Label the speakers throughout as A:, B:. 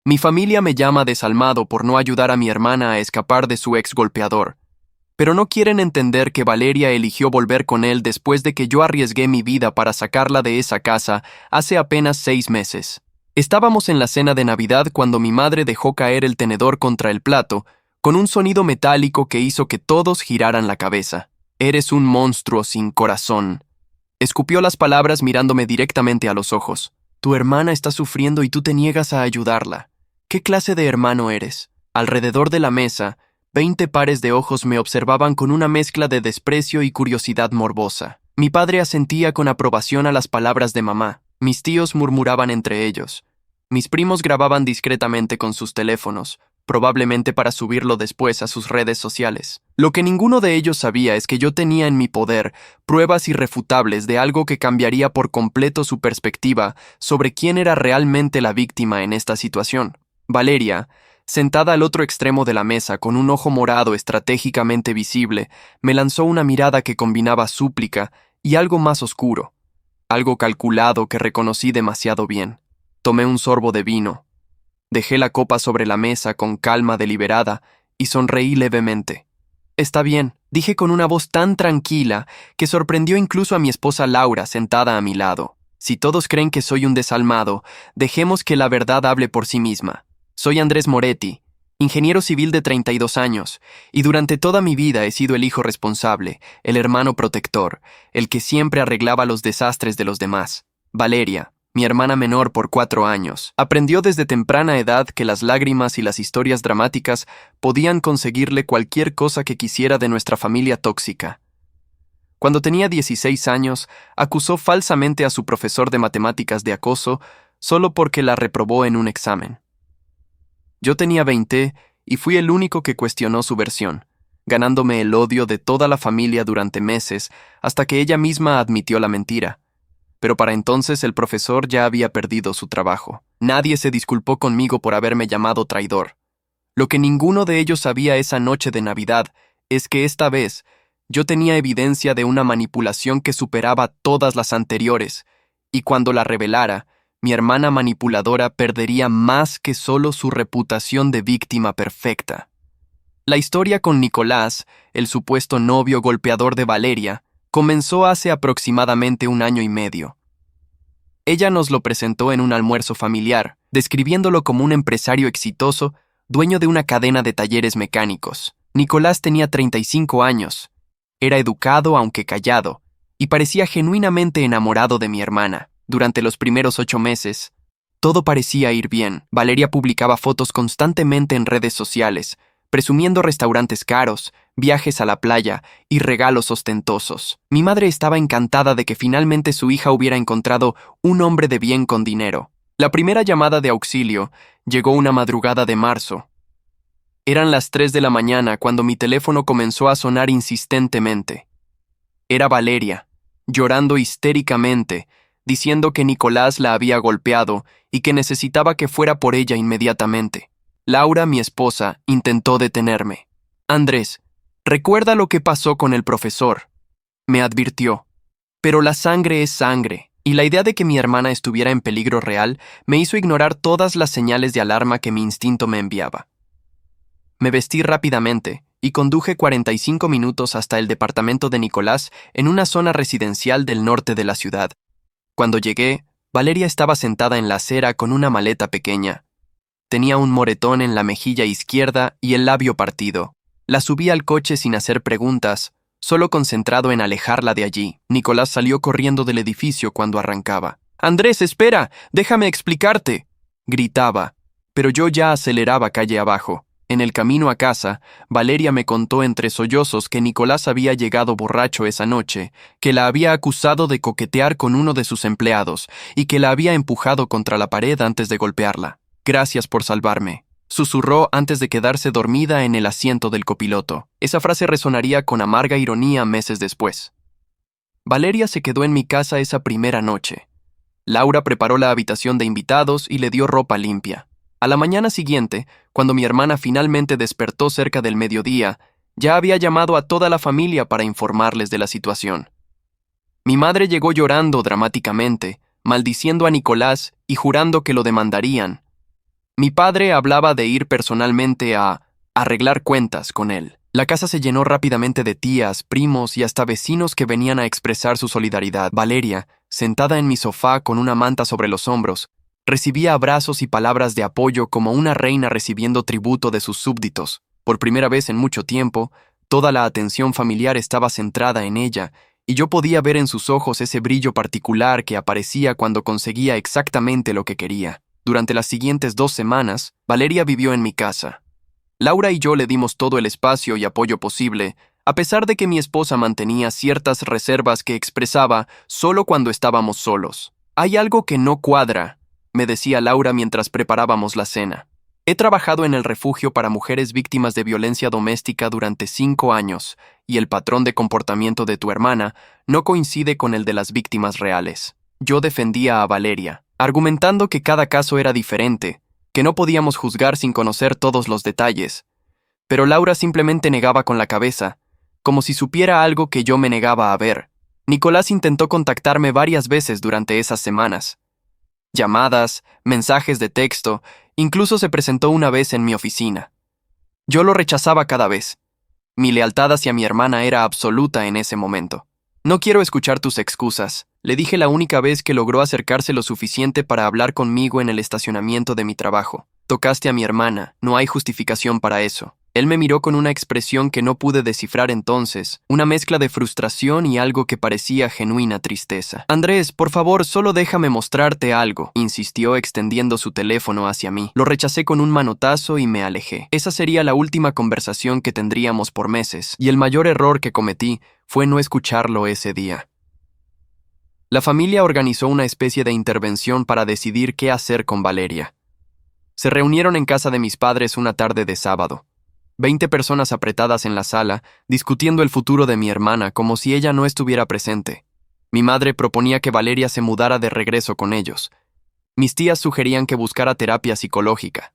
A: Mi familia me llama desalmado por no ayudar a mi hermana a escapar de su ex golpeador, pero no quieren entender que Valeria eligió volver con él después de que yo arriesgué mi vida para sacarla de esa casa hace apenas 6 meses. Estábamos en la cena de Navidad cuando mi madre dejó caer el tenedor contra el plato, con un sonido metálico que hizo que todos giraran la cabeza. «Eres un monstruo sin corazón». Escupió las palabras mirándome directamente a los ojos. «Tu hermana está sufriendo y tú te niegas a ayudarla. ¿Qué clase de hermano eres?» Alrededor de la mesa, 20 pares de ojos me observaban con una mezcla de desprecio y curiosidad morbosa. Mi padre asentía con aprobación a las palabras de mamá. Mis tíos murmuraban entre ellos. Mis primos grababan discretamente con sus teléfonos, probablemente para subirlo después a sus redes sociales. Lo que ninguno de ellos sabía es que yo tenía en mi poder pruebas irrefutables de algo que cambiaría por completo su perspectiva sobre quién era realmente la víctima en esta situación. Valeria, sentada al otro extremo de la mesa con un ojo morado estratégicamente visible, me lanzó una mirada que combinaba súplica y algo más oscuro, algo calculado que reconocí demasiado bien. Tomé un sorbo de vino. Dejé la copa sobre la mesa con calma deliberada y sonreí levemente. «Está bien», dije con una voz tan tranquila que sorprendió incluso a mi esposa Laura sentada a mi lado. «Si todos creen que soy un desalmado, dejemos que la verdad hable por sí misma. Soy Andrés Moretti, ingeniero civil de 32 años, y durante toda mi vida he sido el hijo responsable, el hermano protector, el que siempre arreglaba los desastres de los demás. Valeria, mi hermana menor por 4 años, aprendió desde temprana edad que las lágrimas y las historias dramáticas podían conseguirle cualquier cosa que quisiera de nuestra familia tóxica. Cuando tenía 16 años, acusó falsamente a su profesor de matemáticas de acoso solo porque la reprobó en un examen. Yo tenía 20 y fui el único que cuestionó su versión, ganándome el odio de toda la familia durante meses hasta que ella misma admitió la mentira. Pero para entonces el profesor ya había perdido su trabajo. Nadie se disculpó conmigo por haberme llamado traidor. Lo que ninguno de ellos sabía esa noche de Navidad es que esta vez yo tenía evidencia de una manipulación que superaba todas las anteriores, y cuando la revelara, mi hermana manipuladora perdería más que solo su reputación de víctima perfecta. La historia con Nicolás, el supuesto novio golpeador de Valeria, comenzó hace aproximadamente 1 año y medio. Ella nos lo presentó en un almuerzo familiar, describiéndolo como un empresario exitoso, dueño de una cadena de talleres mecánicos. Nicolás tenía 35 años, era educado aunque callado, y parecía genuinamente enamorado de mi hermana. Durante los primeros 8 meses, todo parecía ir bien. Valeria publicaba fotos constantemente en redes sociales, presumiendo restaurantes caros, viajes a la playa y regalos ostentosos. Mi madre estaba encantada de que finalmente su hija hubiera encontrado un hombre de bien con dinero. La primera llamada de auxilio llegó una madrugada de marzo. Eran las 3 de la mañana cuando mi teléfono comenzó a sonar insistentemente. Era Valeria, llorando histéricamente, diciendo que Nicolás la había golpeado y que necesitaba que fuera por ella inmediatamente. Laura, mi esposa, intentó detenerme. «Andrés, recuerda lo que pasó con el profesor», me advirtió. Pero la sangre es sangre, y la idea de que mi hermana estuviera en peligro real me hizo ignorar todas las señales de alarma que mi instinto me enviaba. Me vestí rápidamente y conduje 45 minutos hasta el departamento de Nicolás en una zona residencial del norte de la ciudad. Cuando llegué, Valeria estaba sentada en la acera con una maleta pequeña. Tenía un moretón en la mejilla izquierda y el labio partido. La subí al coche sin hacer preguntas, solo concentrado en alejarla de allí. Nicolás salió corriendo del edificio cuando arrancaba. «Andrés, espera, déjame explicarte», gritaba, pero yo ya aceleraba calle abajo. En el camino a casa, Valeria me contó entre sollozos que Nicolás había llegado borracho esa noche, que la había acusado de coquetear con uno de sus empleados y que la había empujado contra la pared antes de golpearla. «Gracias por salvarme», susurró antes de quedarse dormida en el asiento del copiloto. Esa frase resonaría con amarga ironía meses después. Valeria se quedó en mi casa esa primera noche. Laura preparó la habitación de invitados y le dio ropa limpia. A la mañana siguiente, cuando mi hermana finalmente despertó cerca del mediodía, ya había llamado a toda la familia para informarles de la situación. Mi madre llegó llorando dramáticamente, maldiciendo a Nicolás y jurando que lo demandarían. Mi padre hablaba de ir personalmente a arreglar cuentas con él. La casa se llenó rápidamente de tías, primos y hasta vecinos que venían a expresar su solidaridad. Valeria, sentada en mi sofá con una manta sobre los hombros, recibía abrazos y palabras de apoyo como una reina recibiendo tributo de sus súbditos. Por primera vez en mucho tiempo, toda la atención familiar estaba centrada en ella, y yo podía ver en sus ojos ese brillo particular que aparecía cuando conseguía exactamente lo que quería. Durante las siguientes 2 semanas, Valeria vivió en mi casa. Laura y yo le dimos todo el espacio y apoyo posible, a pesar de que mi esposa mantenía ciertas reservas que expresaba solo cuando estábamos solos. «Hay algo que no cuadra», me decía Laura mientras preparábamos la cena. «He trabajado en el refugio para mujeres víctimas de violencia doméstica durante 5 años, y el patrón de comportamiento de tu hermana no coincide con el de las víctimas reales». Yo defendía a Valeria, argumentando que cada caso era diferente, que no podíamos juzgar sin conocer todos los detalles. Pero Laura simplemente negaba con la cabeza, como si supiera algo que yo me negaba a ver. Nicolás intentó contactarme varias veces durante esas semanas. Llamadas, mensajes de texto, incluso se presentó una vez en mi oficina. Yo lo rechazaba cada vez. Mi lealtad hacia mi hermana era absoluta en ese momento. «No quiero escuchar tus excusas», le dije la única vez que logró acercarse lo suficiente para hablar conmigo en el estacionamiento de mi trabajo. «Tocaste a mi hermana, no hay justificación para eso». Él me miró con una expresión que no pude descifrar entonces, una mezcla de frustración y algo que parecía genuina tristeza. «Andrés, por favor, solo déjame mostrarte algo», insistió extendiendo su teléfono hacia mí. Lo rechacé con un manotazo y me alejé. Esa sería la última conversación que tendríamos por meses, y el mayor error que cometí fue no escucharlo ese día. La familia organizó una especie de intervención para decidir qué hacer con Valeria. Se reunieron en casa de mis padres una tarde de sábado. 20 personas apretadas en la sala, discutiendo el futuro de mi hermana como si ella no estuviera presente. Mi madre proponía que Valeria se mudara de regreso con ellos. Mis tías sugerían que buscara terapia psicológica.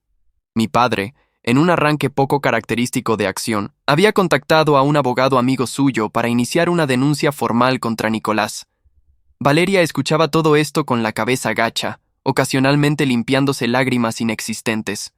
A: Mi padre, en un arranque poco característico de acción, había contactado a un abogado amigo suyo para iniciar una denuncia formal contra Nicolás. Valeria escuchaba todo esto con la cabeza gacha, ocasionalmente limpiándose lágrimas inexistentes.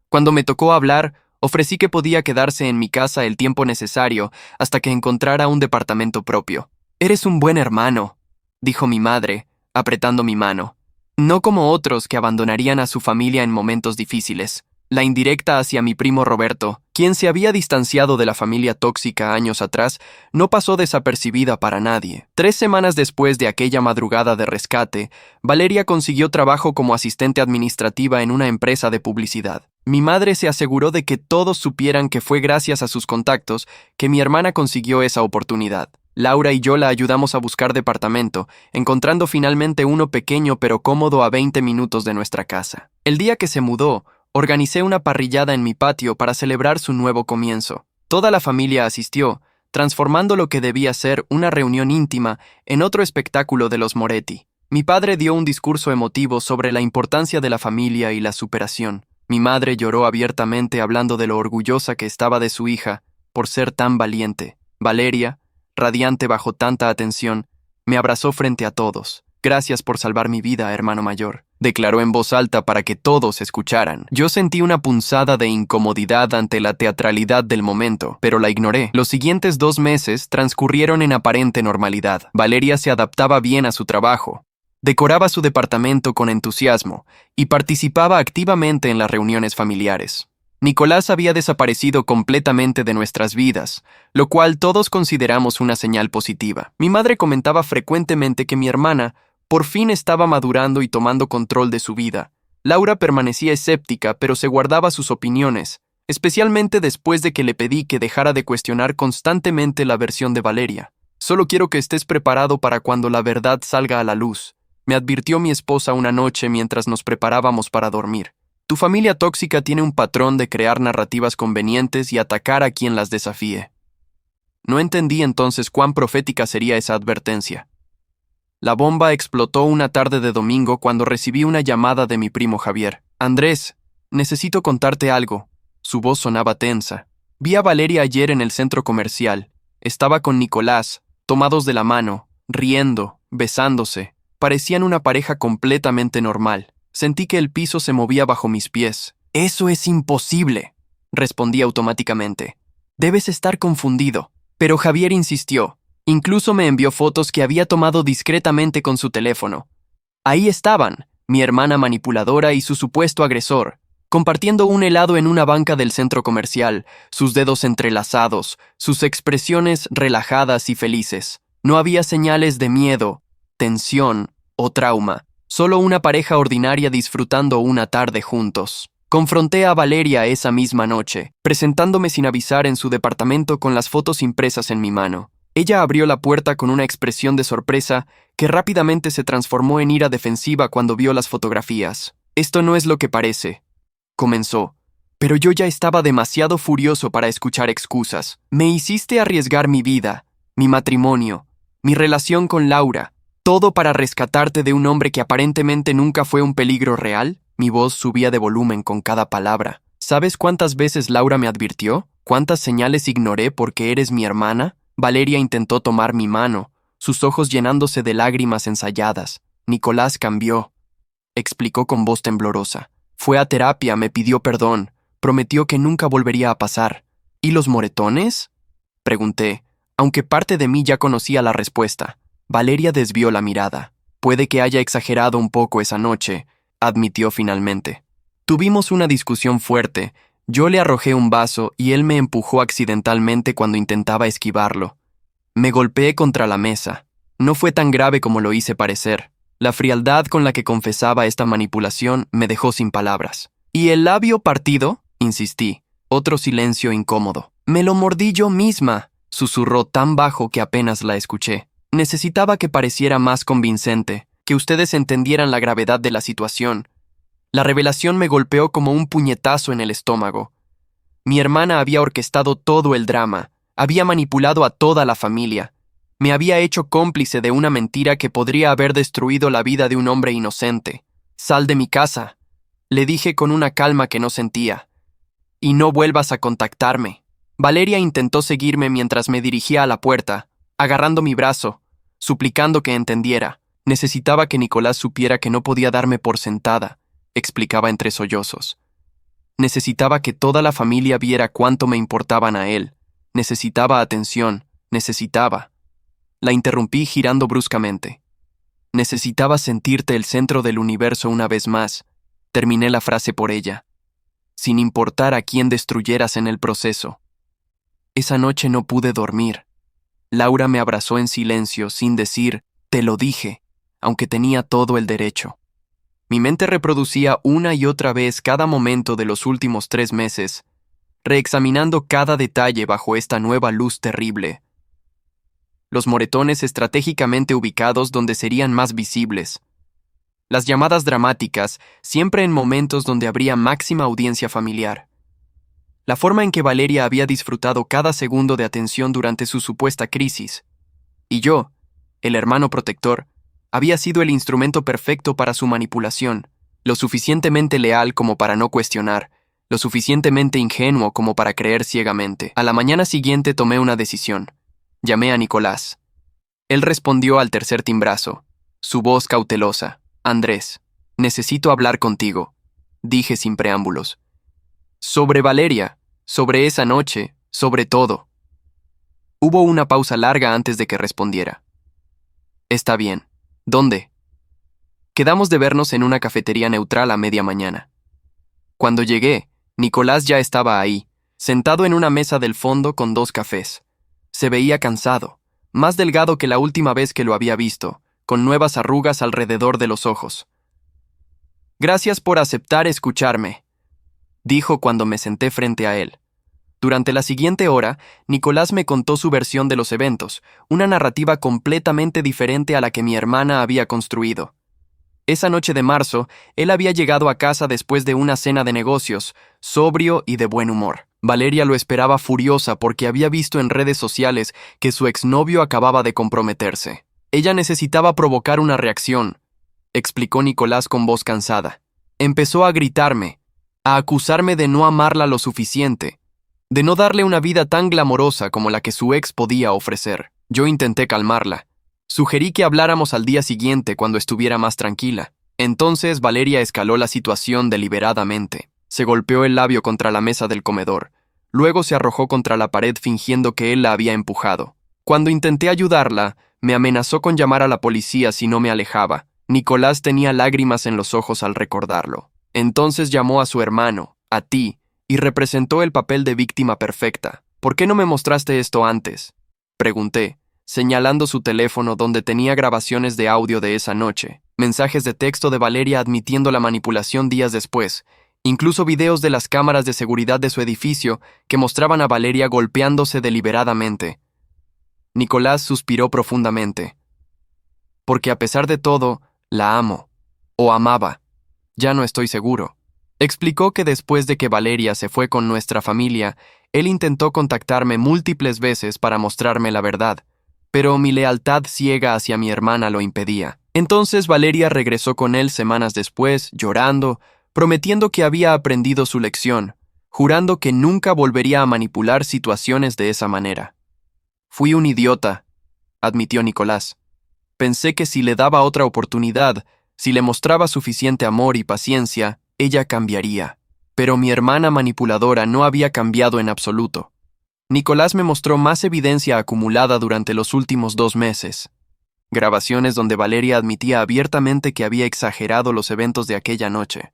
A: Cuando me tocó hablar, ofrecí que podía quedarse en mi casa el tiempo necesario hasta que encontrara un departamento propio. «Eres un buen hermano», dijo mi madre, apretando mi mano. «No como otros que abandonarían a su familia en momentos difíciles». La indirecta hacia mi primo Roberto, quien se había distanciado de la familia tóxica años atrás, no pasó desapercibida para nadie. 3 semanas después de aquella madrugada de rescate, Valeria consiguió trabajo como asistente administrativa en una empresa de publicidad. Mi madre se aseguró de que todos supieran que fue gracias a sus contactos que mi hermana consiguió esa oportunidad. Laura y yo la ayudamos a buscar departamento, encontrando finalmente uno pequeño pero cómodo a 20 minutos de nuestra casa. El día que se mudó, organicé una parrillada en mi patio para celebrar su nuevo comienzo. Toda la familia asistió, transformando lo que debía ser una reunión íntima en otro espectáculo de los Moretti. Mi padre dio un discurso emotivo sobre la importancia de la familia y la superación. Mi madre lloró abiertamente hablando de lo orgullosa que estaba de su hija por ser tan valiente. Valeria, radiante bajo tanta atención, me abrazó frente a todos. «Gracias por salvar mi vida, hermano mayor», declaró en voz alta para que todos escucharan. Yo sentí una punzada de incomodidad ante la teatralidad del momento, pero la ignoré. Los siguientes 2 meses transcurrieron en aparente normalidad. Valeria se adaptaba bien a su trabajo, decoraba su departamento con entusiasmo y participaba activamente en las reuniones familiares. Nicolás había desaparecido completamente de nuestras vidas, lo cual todos consideramos una señal positiva. Mi madre comentaba frecuentemente que mi hermana por fin estaba madurando y tomando control de su vida. Laura permanecía escéptica, pero se guardaba sus opiniones, especialmente después de que le pedí que dejara de cuestionar constantemente la versión de Valeria. «Solo quiero que estés preparado para cuando la verdad salga a la luz», me advirtió mi esposa una noche mientras nos preparábamos para dormir. «Tu familia tóxica tiene un patrón de crear narrativas convenientes y atacar a quien las desafíe». No entendí entonces cuán profética sería esa advertencia. La bomba explotó una tarde de domingo cuando recibí una llamada de mi primo Javier. «Andrés, necesito contarte algo». Su voz sonaba tensa. «Vi a Valeria ayer en el centro comercial. Estaba con Nicolás, tomados de la mano, riendo, besándose. Parecían una pareja completamente normal. Sentí que el piso se movía bajo mis pies. «Eso es imposible», respondí automáticamente. «Debes estar confundido». Pero Javier insistió. Incluso me envió fotos que había tomado discretamente con su teléfono. Ahí estaban, mi hermana manipuladora y su supuesto agresor, compartiendo un helado en una banca del centro comercial, sus dedos entrelazados, sus expresiones relajadas y felices. No había señales de miedo, tensión o trauma, solo una pareja ordinaria disfrutando una tarde juntos. Confronté a Valeria esa misma noche, presentándome sin avisar en su departamento con las fotos impresas en mi mano. Ella abrió la puerta con una expresión de sorpresa que rápidamente se transformó en ira defensiva cuando vio las fotografías. «Esto no es lo que parece», comenzó, pero yo ya estaba demasiado furioso para escuchar excusas. «Me hiciste arriesgar mi vida, mi matrimonio, mi relación con Laura, todo para rescatarte de un hombre que aparentemente nunca fue un peligro real». Mi voz subía de volumen con cada palabra. ¿Sabes cuántas veces Laura me advirtió? ¿Cuántas señales ignoré porque eres mi hermana? Valeria intentó tomar mi mano, sus ojos llenándose de lágrimas ensayadas. Nicolás cambió, explicó con voz temblorosa. Fue a terapia, me pidió perdón, prometió que nunca volvería a pasar. ¿Y los moretones?, pregunté, aunque parte de mí ya conocía la respuesta. Valeria desvió la mirada. Puede que haya exagerado un poco esa noche, admitió finalmente. Tuvimos una discusión fuerte. Yo le arrojé un vaso y él me empujó accidentalmente cuando intentaba esquivarlo. Me golpeé contra la mesa. No fue tan grave como lo hice parecer. La frialdad con la que confesaba esta manipulación me dejó sin palabras. ¿Y el labio partido?, insistí. Otro silencio incómodo. «Me lo mordí yo misma», susurró tan bajo que apenas la escuché. Necesitaba que pareciera más convincente, que ustedes entendieran la gravedad de la situación. La revelación me golpeó como un puñetazo en el estómago. Mi hermana había orquestado todo el drama, había manipulado a toda la familia, me había hecho cómplice de una mentira que podría haber destruido la vida de un hombre inocente. «Sal de mi casa», le dije con una calma que no sentía, «y no vuelvas a contactarme». Valeria intentó seguirme mientras me dirigía a la puerta, agarrando mi brazo, suplicando que entendiera. Necesitaba que Nicolás supiera que no podía darme por sentada, explicaba entre sollozos. Necesitaba que toda la familia viera cuánto me importaban a él. Necesitaba atención, necesitaba. La interrumpí girando bruscamente. Necesitaba sentirte el centro del universo una vez más. Terminé la frase por ella, sin importar a quién destruyeras en el proceso. Esa noche no pude dormir. Laura me abrazó en silencio, sin decir, «Te lo dije», aunque tenía todo el derecho. Mi mente reproducía una y otra vez cada momento de los últimos 3 meses, reexaminando cada detalle bajo esta nueva luz terrible. Los moretones estratégicamente ubicados donde serían más visibles. Las llamadas dramáticas, siempre en momentos donde habría máxima audiencia familiar. La forma en que Valeria había disfrutado cada segundo de atención durante su supuesta crisis. Y yo, el hermano protector, había sido el instrumento perfecto para su manipulación, lo suficientemente leal como para no cuestionar, lo suficientemente ingenuo como para creer ciegamente. A la mañana siguiente tomé una decisión. Llamé a Nicolás. Él respondió al tercer timbrazo, su voz cautelosa. «Andrés, necesito hablar contigo», dije sin preámbulos. «Sobre Valeria, sobre esa noche, sobre todo». Hubo una pausa larga antes de que respondiera. «Está bien. ¿Dónde?» Quedamos de vernos en una cafetería neutral a media mañana. Cuando llegué, Nicolás ya estaba ahí, sentado en una mesa del fondo con 2 cafés. Se veía cansado, más delgado que la última vez que lo había visto, con nuevas arrugas alrededor de los ojos. «Gracias por aceptar escucharme», dijo cuando me senté frente a él. Durante la siguiente hora, Nicolás me contó su versión de los eventos, una narrativa completamente diferente a la que mi hermana había construido. Esa noche de marzo, él había llegado a casa después de una cena de negocios, sobrio y de buen humor. Valeria lo esperaba furiosa porque había visto en redes sociales que su exnovio acababa de comprometerse. Ella necesitaba provocar una reacción, explicó Nicolás con voz cansada. Empezó a gritarme, a acusarme de no amarla lo suficiente, de no darle una vida tan glamorosa como la que su ex podía ofrecer. Yo intenté calmarla. Sugerí que habláramos al día siguiente cuando estuviera más tranquila. Entonces Valeria escaló la situación deliberadamente. Se golpeó el labio contra la mesa del comedor. Luego se arrojó contra la pared fingiendo que él la había empujado. Cuando intenté ayudarla, me amenazó con llamar a la policía si no me alejaba. Nicolás tenía lágrimas en los ojos al recordarlo. Entonces llamó a su hermano, a ti, y representó el papel de víctima perfecta. ¿Por qué no me mostraste esto antes?, pregunté, señalando su teléfono donde tenía grabaciones de audio de esa noche, mensajes de texto de Valeria admitiendo la manipulación días después, incluso videos de las cámaras de seguridad de su edificio que mostraban a Valeria golpeándose deliberadamente. Nicolás suspiró profundamente. Porque a pesar de todo, la amo, o amaba. Ya no estoy seguro. Explicó que después de que Valeria se fue con nuestra familia, él intentó contactarme múltiples veces para mostrarme la verdad, pero mi lealtad ciega hacia mi hermana lo impedía. Entonces Valeria regresó con él semanas después, llorando, prometiendo que había aprendido su lección, jurando que nunca volvería a manipular situaciones de esa manera. Fui un idiota, admitió Nicolás. Pensé que si le daba otra oportunidad, si le mostraba suficiente amor y paciencia, ella cambiaría. Pero mi hermana manipuladora no había cambiado en absoluto. Nicolás me mostró más evidencia acumulada durante los últimos 2 meses. Grabaciones donde Valeria admitía abiertamente que había exagerado los eventos de aquella noche.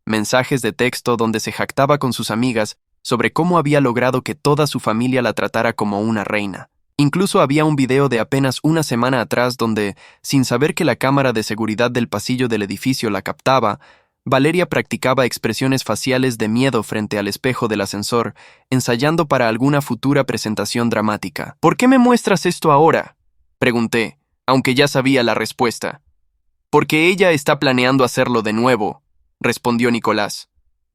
A: Mensajes de texto donde se jactaba con sus amigas sobre cómo había logrado que toda su familia la tratara como una reina. Incluso había un video de apenas una semana atrás donde, sin saber que la cámara de seguridad del pasillo del edificio la captaba, Valeria practicaba expresiones faciales de miedo frente al espejo del ascensor, ensayando para alguna futura presentación dramática. ¿Por qué me muestras esto ahora?, pregunté, aunque ya sabía la respuesta. Porque ella está planeando hacerlo de nuevo, respondió Nicolás.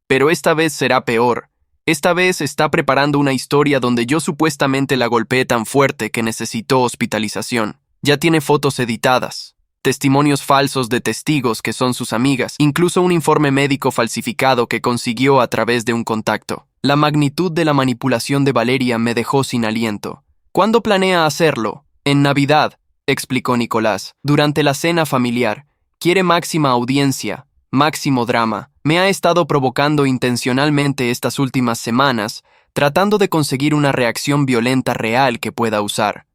A: Pero esta vez será peor. Esta vez está preparando una historia donde yo supuestamente la golpeé tan fuerte que necesitó hospitalización. Ya tiene fotos editadas, testimonios falsos de testigos que son sus amigas, incluso un informe médico falsificado que consiguió a través de un contacto. La magnitud de la manipulación de Valeria me dejó sin aliento. ¿Cuándo planea hacerlo? En Navidad, explicó Nicolás, durante la cena familiar. Quiere máxima audiencia, máximo drama. Me ha estado provocando intencionalmente estas últimas semanas, tratando de conseguir una reacción violenta real que pueda usar.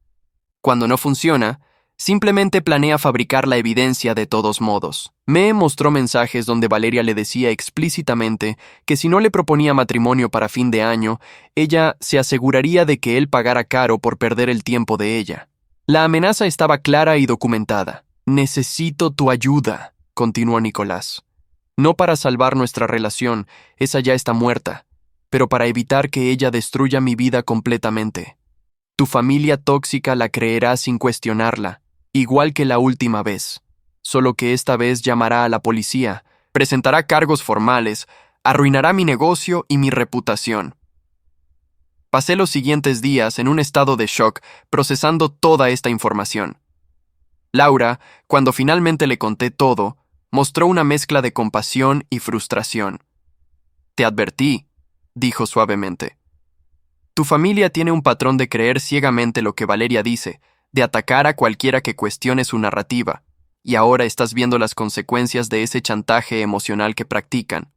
A: Cuando no funciona, simplemente planea fabricar la evidencia de todos modos. Me mostró mensajes donde Valeria le decía explícitamente que si no le proponía matrimonio para fin de año, ella se aseguraría de que él pagara caro por perder el tiempo de ella. La amenaza estaba clara y documentada. Necesito tu ayuda, continuó Nicolás. No para salvar nuestra relación, esa ya está muerta, pero para evitar que ella destruya mi vida completamente. Tu familia tóxica la creerá sin cuestionarla, igual que la última vez, solo que esta vez llamará a la policía, presentará cargos formales, arruinará mi negocio y mi reputación. Pasé los siguientes días en un estado de shock, procesando toda esta información. Laura, cuando finalmente le conté todo, mostró una mezcla de compasión y frustración. Te advertí, dijo suavemente. Tu familia tiene un patrón de creer ciegamente lo que Valeria dice, de atacar a cualquiera que cuestione su narrativa, y ahora estás viendo las consecuencias de ese chantaje emocional que practican.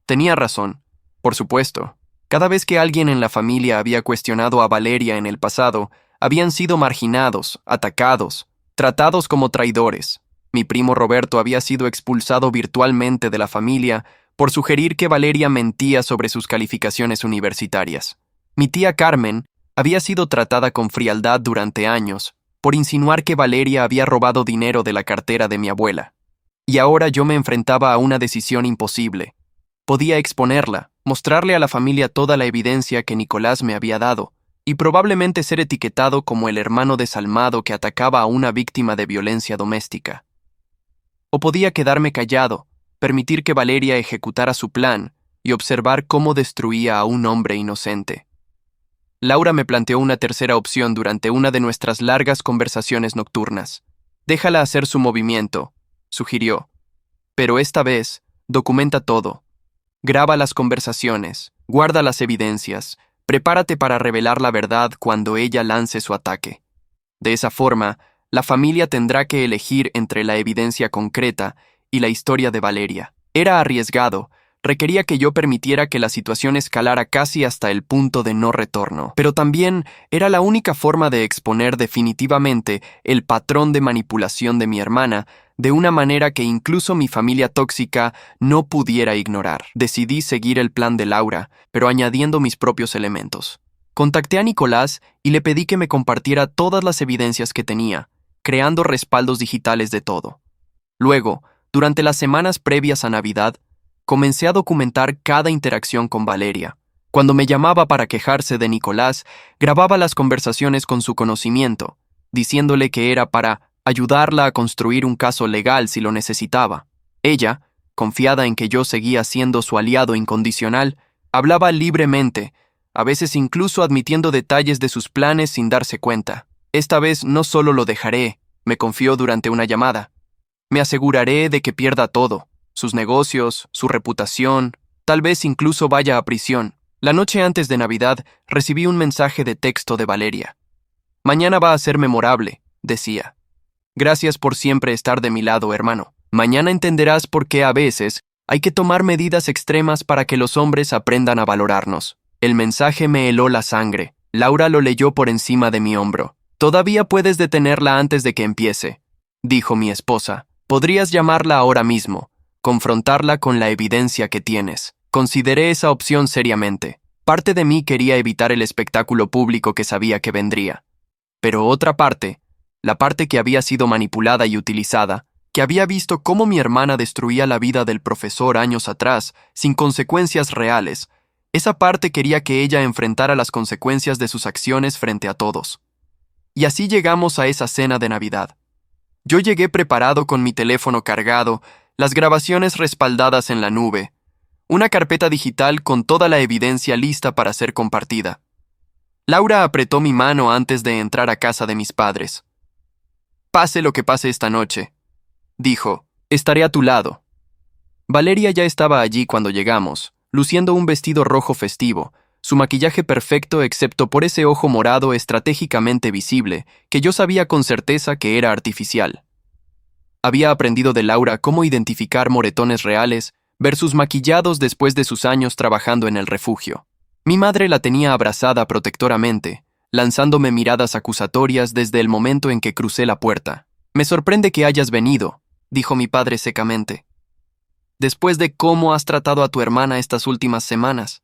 A: Tenía razón, por supuesto. Cada vez que alguien en la familia había cuestionado a Valeria en el pasado, habían sido marginados, atacados, tratados como traidores. Mi primo Roberto había sido expulsado virtualmente de la familia por sugerir que Valeria mentía sobre sus calificaciones universitarias. Mi tía Carmen había sido tratada con frialdad durante años por insinuar que Valeria había robado dinero de la cartera de mi abuela. Y ahora yo me enfrentaba a una decisión imposible. Podía exponerla, mostrarle a la familia toda la evidencia que Nicolás me había dado, y probablemente ser etiquetado como el hermano desalmado que atacaba a una víctima de violencia doméstica. O podía quedarme callado, permitir que Valeria ejecutara su plan y observar cómo destruía a un hombre inocente. Laura me planteó una tercera opción durante una de nuestras largas conversaciones nocturnas. Déjala hacer su movimiento, sugirió. Pero esta vez, documenta todo. Graba las conversaciones, guarda las evidencias, prepárate para revelar la verdad cuando ella lance su ataque. De esa forma, la familia tendrá que elegir entre la evidencia concreta y la historia de Valeria. Era arriesgado, requería que yo permitiera que la situación escalara casi hasta el punto de no retorno, pero también era la única forma de exponer definitivamente el patrón de manipulación de mi hermana de una manera que incluso mi familia tóxica no pudiera ignorar. Decidí seguir el plan de Laura, pero añadiendo mis propios elementos. Contacté a Nicolás y le pedí que me compartiera todas las evidencias que tenía, creando respaldos digitales de todo. Luego, durante las semanas previas a Navidad, comencé a documentar cada interacción con Valeria. Cuando me llamaba para quejarse de Nicolás, grababa las conversaciones con su conocimiento, diciéndole que era para ayudarla a construir un caso legal si lo necesitaba. Ella, confiada en que yo seguía siendo su aliado incondicional, hablaba libremente, a veces incluso admitiendo detalles de sus planes sin darse cuenta. Esta vez no solo lo dejaré, me confió durante una llamada. Me aseguraré de que pierda todo, sus negocios, su reputación, tal vez incluso vaya a prisión. La noche antes de Navidad recibí un mensaje de texto de Valeria. Mañana va a ser memorable, decía. Gracias por siempre estar de mi lado, hermano. Mañana entenderás por qué a veces hay que tomar medidas extremas para que los hombres aprendan a valorarnos. El mensaje me heló la sangre. Laura lo leyó por encima de mi hombro. Todavía puedes detenerla antes de que empiece, dijo mi esposa. Podrías llamarla ahora mismo, confrontarla con la evidencia que tienes. Consideré esa opción seriamente. Parte de mí quería evitar el espectáculo público que sabía que vendría. Pero otra parte, la parte que había sido manipulada y utilizada, que había visto cómo mi hermana destruía la vida del profesor años atrás, sin consecuencias reales, esa parte quería que ella enfrentara las consecuencias de sus acciones frente a todos. Y así llegamos a esa cena de Navidad. Yo llegué preparado con mi teléfono cargado, las grabaciones respaldadas en la nube, una carpeta digital con toda la evidencia lista para ser compartida. Laura apretó mi mano antes de entrar a casa de mis padres. Pase lo que pase esta noche, dijo, estaré a tu lado. Valeria ya estaba allí cuando llegamos, luciendo un vestido rojo festivo, su maquillaje perfecto excepto por ese ojo morado estratégicamente visible, que yo sabía con certeza que era artificial. Había aprendido de Laura cómo identificar moretones reales versus maquillados después de sus años trabajando en el refugio. Mi madre la tenía abrazada protectoramente, lanzándome miradas acusatorias desde el momento en que crucé la puerta. Me sorprende que hayas venido, dijo mi padre secamente. Después de cómo has tratado a tu hermana estas últimas semanas.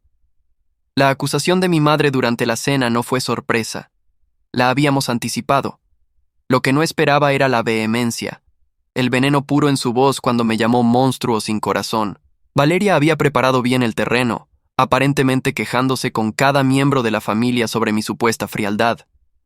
A: La acusación de mi madre durante la cena no fue sorpresa. La habíamos anticipado. Lo que no esperaba era la vehemencia, el veneno puro en su voz cuando me llamó monstruo sin corazón. Valeria había preparado bien el terreno, aparentemente quejándose con cada miembro de la familia sobre mi supuesta frialdad,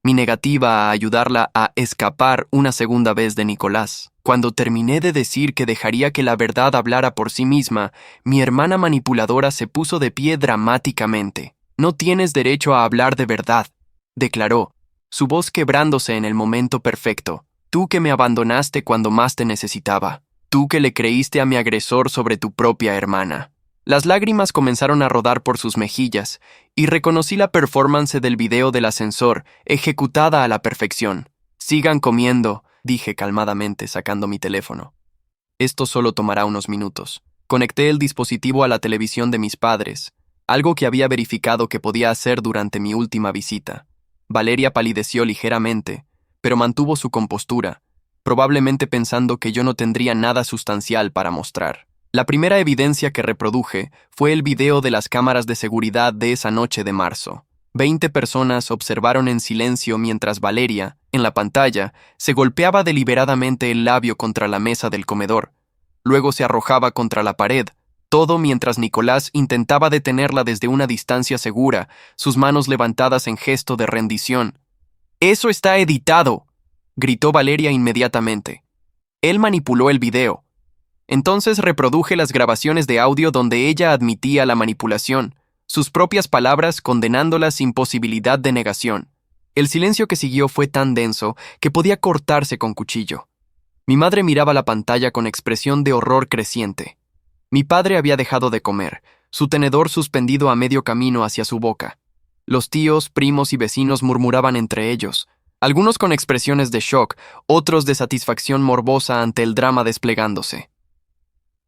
A: mi negativa a ayudarla a escapar una segunda vez de Nicolás. Cuando terminé de decir que dejaría que la verdad hablara por sí misma, mi hermana manipuladora se puso de pie dramáticamente. No tienes derecho a hablar de verdad, declaró, su voz quebrándose en el momento perfecto. Tú que me abandonaste cuando más te necesitaba. Tú que le creíste a mi agresor sobre tu propia hermana. Las lágrimas comenzaron a rodar por sus mejillas y reconocí la performance del video del ascensor, ejecutada a la perfección. Sigan comiendo, dije calmadamente sacando mi teléfono. Esto solo tomará unos minutos. Conecté el dispositivo a la televisión de mis padres, algo que había verificado que podía hacer durante mi última visita. Valeria palideció ligeramente, pero mantuvo su compostura, probablemente pensando que yo no tendría nada sustancial para mostrar. La primera evidencia que reproduje fue el video de las cámaras de seguridad de esa noche de marzo. 20 personas observaron en silencio mientras Valeria, en la pantalla, se golpeaba deliberadamente el labio contra la mesa del comedor. Luego se arrojaba contra la pared, todo mientras Nicolás intentaba detenerla desde una distancia segura, sus manos levantadas en gesto de rendición. «¡Eso está editado!», gritó Valeria inmediatamente. Él manipuló el video. Entonces reproduje las grabaciones de audio donde ella admitía la manipulación, sus propias palabras condenándola sin posibilidad de negación. El silencio que siguió fue tan denso que podía cortarse con cuchillo. Mi madre miraba la pantalla con expresión de horror creciente. Mi padre había dejado de comer, su tenedor suspendido a medio camino hacia su boca. Los tíos, primos y vecinos murmuraban entre ellos, algunos con expresiones de shock, otros de satisfacción morbosa ante el drama desplegándose.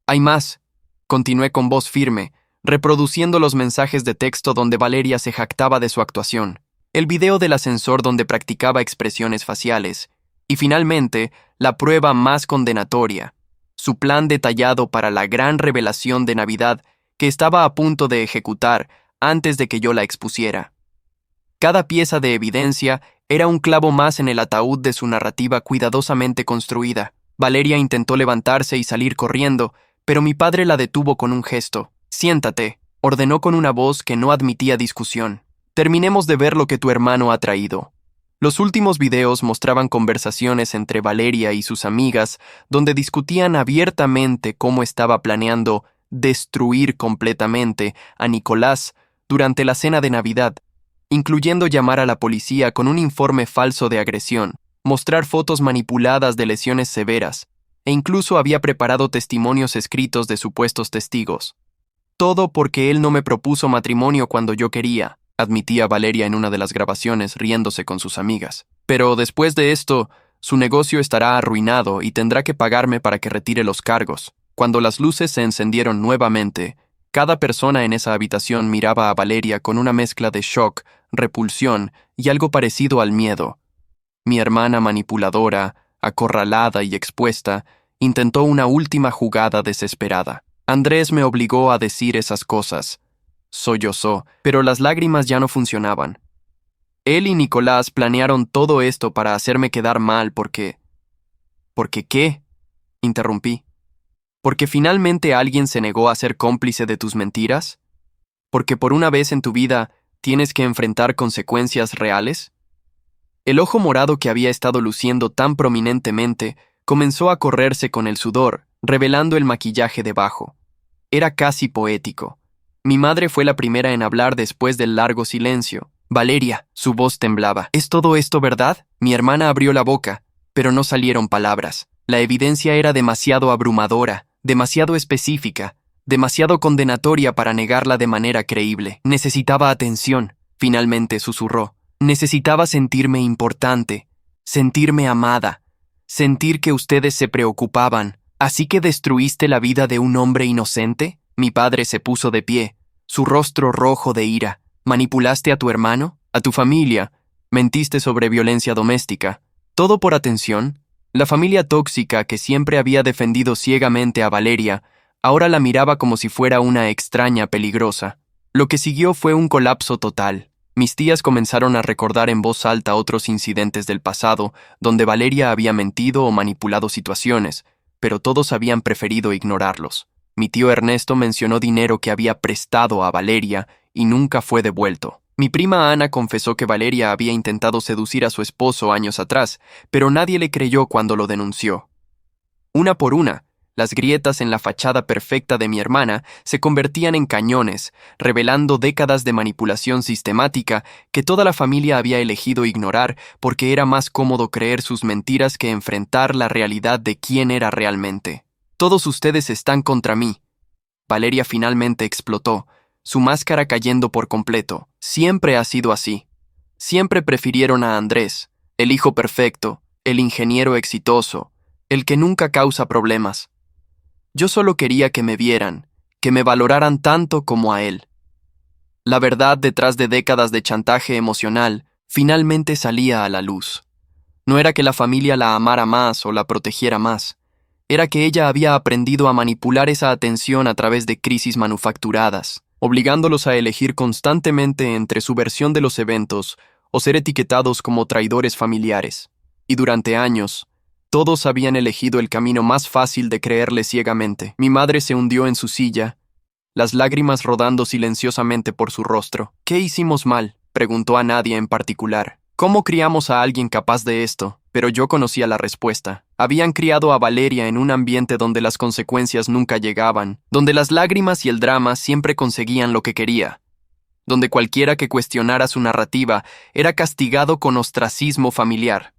A: Hay más. Continué con voz firme, reproduciendo los mensajes de texto donde Valeria se jactaba de su actuación, el video del ascensor donde practicaba expresiones faciales, y finalmente, la prueba más condenatoria, su plan detallado para la gran revelación de Navidad que estaba a punto de ejecutar antes de que yo la expusiera. Cada pieza de evidencia era un clavo más en el ataúd de su narrativa cuidadosamente construida. Valeria intentó levantarse y salir corriendo, pero mi padre la detuvo con un gesto. «Siéntate», ordenó con una voz que no admitía discusión. «Terminemos de ver lo que tu hermano ha traído». Los últimos videos mostraban conversaciones entre Valeria y sus amigas, donde discutían abiertamente cómo estaba planeando destruir completamente a Nicolás durante la cena de Navidad, incluyendo llamar a la policía con un informe falso de agresión, mostrar fotos manipuladas de lesiones severas, e incluso había preparado testimonios escritos de supuestos testigos. Todo porque él no me propuso matrimonio cuando yo quería, admitía Valeria en una de las grabaciones riéndose con sus amigas. Pero después de esto, su negocio estará arruinado y tendrá que pagarme para que retire los cargos. Cuando las luces se encendieron nuevamente, cada persona en esa habitación miraba a Valeria con una mezcla de shock, repulsión y algo parecido al miedo. Mi hermana manipuladora, acorralada y expuesta, intentó una última jugada desesperada. Andrés me obligó a decir esas cosas. Sollozó, pero las lágrimas ya no funcionaban. Él y Nicolás planearon todo esto para hacerme quedar mal porque... ¿Por qué? Interrumpí. ¿Porque finalmente alguien se negó a ser cómplice de tus mentiras? ¿Porque por una vez en tu vida tienes que enfrentar consecuencias reales? El ojo morado que había estado luciendo tan prominentemente comenzó a correrse con el sudor, revelando el maquillaje debajo. Era casi poético. Mi madre fue la primera en hablar después del largo silencio. «Valeria», su voz temblaba. «¿Es todo esto verdad?» Mi hermana abrió la boca, pero no salieron palabras. La evidencia era demasiado abrumadora, demasiado específica, demasiado condenatoria para negarla de manera creíble. Necesitaba atención, finalmente susurró. Necesitaba sentirme importante, sentirme amada, sentir que ustedes se preocupaban. ¿Así que destruiste la vida de un hombre inocente? Mi padre se puso de pie, su rostro rojo de ira. ¿Manipulaste a tu hermano? ¿A tu familia? ¿Mentiste sobre violencia doméstica? ¿Todo por atención? La familia tóxica que siempre había defendido ciegamente a Valeria, ahora la miraba como si fuera una extraña peligrosa. Lo que siguió fue un colapso total. Mis tías comenzaron a recordar en voz alta otros incidentes del pasado, donde Valeria había mentido o manipulado situaciones, pero todos habían preferido ignorarlos. Mi tío Ernesto mencionó dinero que había prestado a Valeria y nunca fue devuelto. Mi prima Ana confesó que Valeria había intentado seducir a su esposo años atrás, pero nadie le creyó cuando lo denunció. Una por una, las grietas en la fachada perfecta de mi hermana se convertían en cañones, revelando décadas de manipulación sistemática que toda la familia había elegido ignorar porque era más cómodo creer sus mentiras que enfrentar la realidad de quién era realmente. «Todos ustedes están contra mí». Valeria finalmente explotó, su máscara cayendo por completo. Siempre ha sido así. Siempre prefirieron a Andrés, el hijo perfecto, el ingeniero exitoso, el que nunca causa problemas. Yo solo quería que me vieran, que me valoraran tanto como a él. La verdad detrás de décadas de chantaje emocional finalmente salía a la luz. No era que la familia la amara más o la protegiera más. Era que ella había aprendido a manipular esa atención a través de crisis manufacturadas, obligándolos a elegir constantemente entre su versión de los eventos o ser etiquetados como traidores familiares. Y durante años, todos habían elegido el camino más fácil de creerle ciegamente. Mi madre se hundió en su silla, las lágrimas rodando silenciosamente por su rostro. «¿Qué hicimos mal?», preguntó a nadie en particular. «¿Cómo criamos a alguien capaz de esto?». Pero yo conocía la respuesta. Habían criado a Valeria en un ambiente donde las consecuencias nunca llegaban, donde las lágrimas y el drama siempre conseguían lo que quería, donde cualquiera que cuestionara su narrativa era castigado con ostracismo familiar.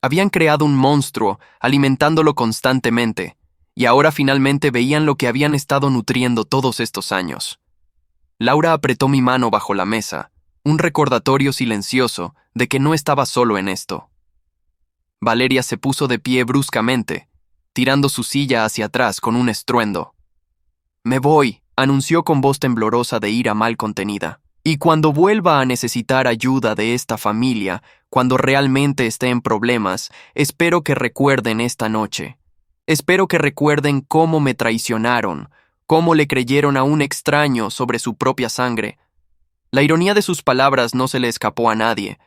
A: Habían creado un monstruo, alimentándolo constantemente, y ahora finalmente veían lo que habían estado nutriendo todos estos años. Laura apretó mi mano bajo la mesa, un recordatorio silencioso de que no estaba solo en esto. Valeria se puso de pie bruscamente, tirando su silla hacia atrás con un estruendo. «Me voy», anunció con voz temblorosa de ira mal contenida. «Y cuando vuelva a necesitar ayuda de esta familia, cuando realmente esté en problemas, espero que recuerden esta noche. Espero que recuerden cómo me traicionaron, cómo le creyeron a un extraño sobre su propia sangre». La ironía de sus palabras no se le escapó a nadie.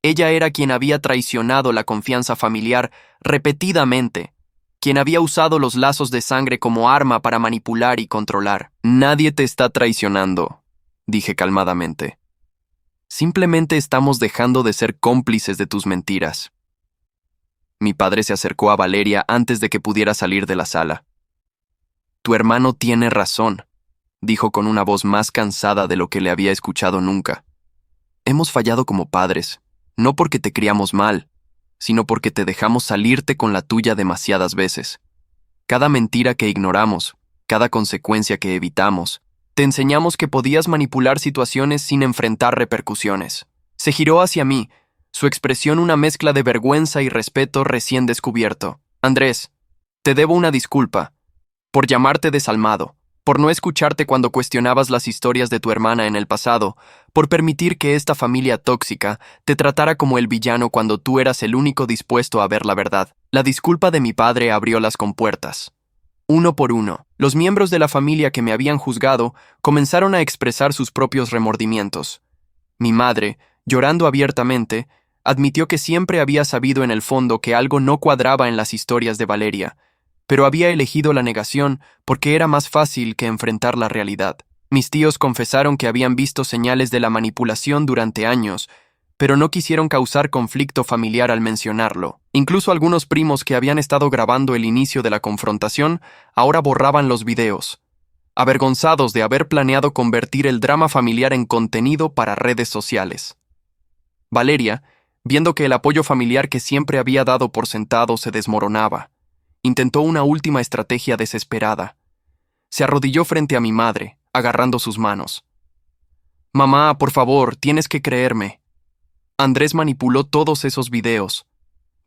A: Ella era quien había traicionado la confianza familiar repetidamente, quien había usado los lazos de sangre como arma para manipular y controlar. «Nadie te está traicionando», dije calmadamente. «Simplemente estamos dejando de ser cómplices de tus mentiras». Mi padre se acercó a Valeria antes de que pudiera salir de la sala. «Tu hermano tiene razón», dijo con una voz más cansada de lo que le había escuchado nunca. «Hemos fallado como padres, no porque te criamos mal, sino porque te dejamos salirte con la tuya demasiadas veces. Cada mentira que ignoramos, cada consecuencia que evitamos, te enseñamos que podías manipular situaciones sin enfrentar repercusiones». Se giró hacia mí, su expresión una mezcla de vergüenza y respeto recién descubierto. «Andrés, te debo una disculpa, por llamarte desalmado, por no escucharte cuando cuestionabas las historias de tu hermana en el pasado, por permitir que esta familia tóxica te tratara como el villano cuando tú eras el único dispuesto a ver la verdad». La disculpa de mi padre abrió las compuertas. Uno por uno, los miembros de la familia que me habían juzgado comenzaron a expresar sus propios remordimientos. Mi madre, llorando abiertamente, admitió que siempre había sabido en el fondo que algo no cuadraba en las historias de Valeria, pero había elegido la negación porque era más fácil que enfrentar la realidad. Mis tíos confesaron que habían visto señales de la manipulación durante años, pero no quisieron causar conflicto familiar al mencionarlo. Incluso algunos primos que habían estado grabando el inicio de la confrontación ahora borraban los videos, avergonzados de haber planeado convertir el drama familiar en contenido para redes sociales. Valeria, viendo que el apoyo familiar que siempre había dado por sentado se desmoronaba, intentó una última estrategia desesperada. Se arrodilló frente a mi madre, agarrando sus manos. «Mamá, por favor, tienes que creerme. Andrés manipuló todos esos videos.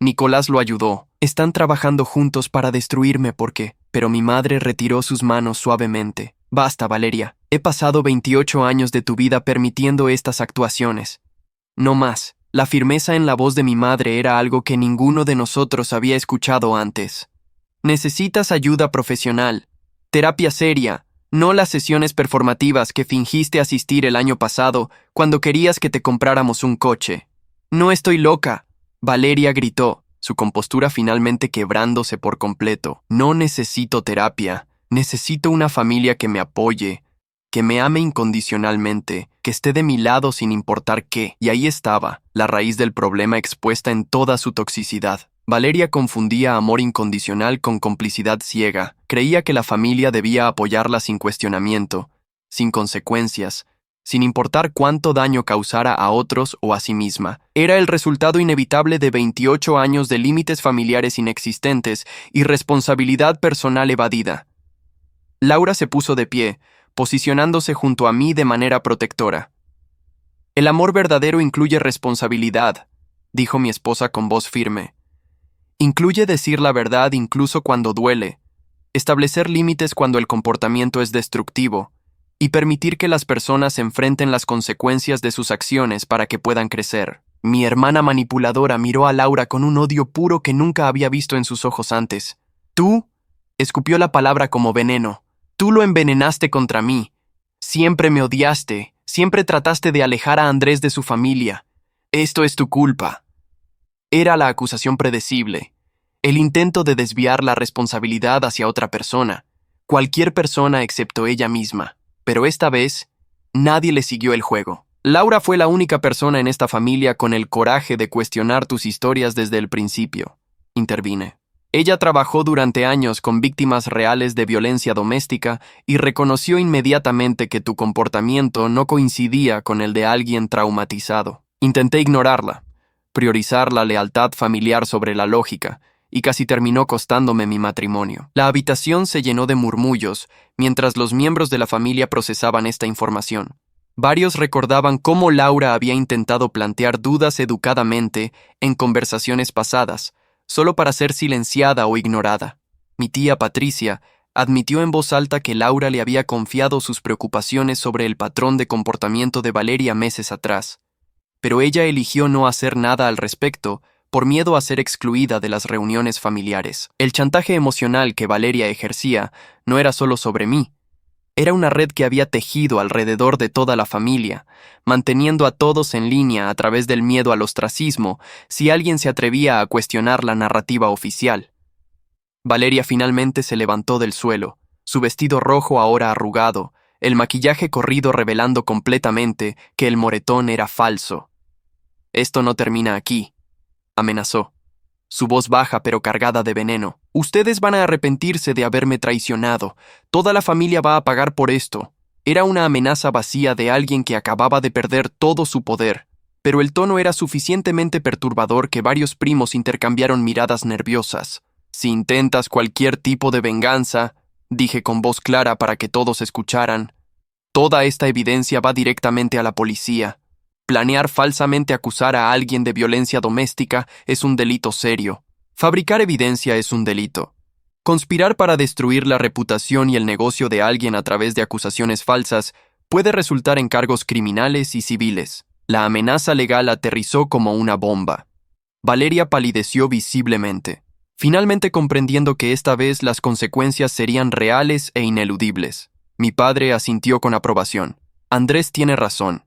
A: Nicolás lo ayudó. Están trabajando juntos para destruirme porque...». Pero mi madre retiró sus manos suavemente. «Basta, Valeria. He pasado 28 años de tu vida permitiendo estas actuaciones. No más». La firmeza en la voz de mi madre era algo que ninguno de nosotros había escuchado antes. «Necesitas ayuda profesional. Terapia seria, no las sesiones performativas que fingiste asistir el año pasado cuando querías que te compráramos un coche». «No estoy loca», Valeria gritó, su compostura finalmente quebrándose por completo. «No necesito terapia, necesito una familia que me apoye, que me ame incondicionalmente, que esté de mi lado sin importar qué». Y ahí estaba, la raíz del problema expuesta en toda su toxicidad. Valeria confundía amor incondicional con complicidad ciega. Creía que la familia debía apoyarla sin cuestionamiento, sin consecuencias, sin importar cuánto daño causara a otros o a sí misma. Era el resultado inevitable de 28 años de límites familiares inexistentes y responsabilidad personal evadida. Laura se puso de pie, posicionándose junto a mí de manera protectora. «El amor verdadero incluye responsabilidad», dijo mi esposa con voz firme. «Incluye decir la verdad incluso cuando duele, establecer límites cuando el comportamiento es destructivo, y permitir que las personas enfrenten las consecuencias de sus acciones para que puedan crecer». Mi hermana manipuladora miró a Laura con un odio puro que nunca había visto en sus ojos antes. «Tú», escupió la palabra como veneno, «tú lo envenenaste contra mí. Siempre me odiaste, siempre trataste de alejar a Andrés de su familia. Esto es tu culpa». Era la acusación predecible, el intento de desviar la responsabilidad hacia otra persona, cualquier persona excepto ella misma. Pero esta vez, nadie le siguió el juego. «Laura fue la única persona en esta familia con el coraje de cuestionar tus historias desde el principio», intervine. «Ella trabajó durante años con víctimas reales de violencia doméstica y reconoció inmediatamente que tu comportamiento no coincidía con el de alguien traumatizado. Intenté ignorarla, priorizar la lealtad familiar sobre la lógica, y casi terminó costándome mi matrimonio». La habitación se llenó de murmullos mientras los miembros de la familia procesaban esta información. Varios recordaban cómo Laura había intentado plantear dudas educadamente en conversaciones pasadas, solo para ser silenciada o ignorada. Mi tía Patricia admitió en voz alta que Laura le había confiado sus preocupaciones sobre el patrón de comportamiento de Valeria meses atrás, pero ella eligió no hacer nada al respecto por miedo a ser excluida de las reuniones familiares. El chantaje emocional que Valeria ejercía no era solo sobre mí, era una red que había tejido alrededor de toda la familia, manteniendo a todos en línea a través del miedo al ostracismo si alguien se atrevía a cuestionar la narrativa oficial. Valeria finalmente se levantó del suelo, su vestido rojo ahora arrugado, el maquillaje corrido revelando completamente que el moretón era falso. «Esto no termina aquí», amenazó. Su voz baja pero cargada de veneno. «Ustedes van a arrepentirse de haberme traicionado. Toda la familia va a pagar por esto». Era una amenaza vacía de alguien que acababa de perder todo su poder, pero el tono era suficientemente perturbador que varios primos intercambiaron miradas nerviosas. «Si intentas cualquier tipo de venganza», dije con voz clara para que todos escucharan, «toda esta evidencia va directamente a la policía. Planear falsamente acusar a alguien de violencia doméstica es un delito serio. Fabricar evidencia es un delito. Conspirar para destruir la reputación y el negocio de alguien a través de acusaciones falsas puede resultar en cargos criminales y civiles». La amenaza legal aterrizó como una bomba. Valeria palideció visiblemente, finalmente comprendiendo que esta vez las consecuencias serían reales e ineludibles. Mi padre asintió con aprobación. «Andrés tiene razón.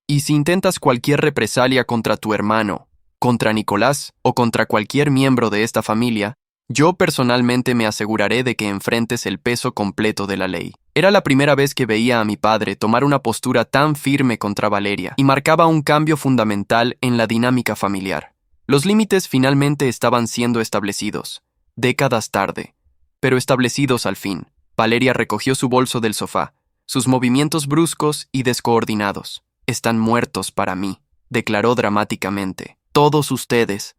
A: Y si intentas cualquier represalia contra tu hermano, contra Nicolás o contra cualquier miembro de esta familia, yo personalmente me aseguraré de que enfrentes el peso completo de la ley». Era la primera vez que veía a mi padre tomar una postura tan firme contra Valeria y marcaba un cambio fundamental en la dinámica familiar. Los límites finalmente estaban siendo establecidos, décadas tarde, pero establecidos al fin. Valeria recogió su bolso del sofá, sus movimientos bruscos y descoordinados. «Están muertos para mí», declaró dramáticamente. «Todos ustedes.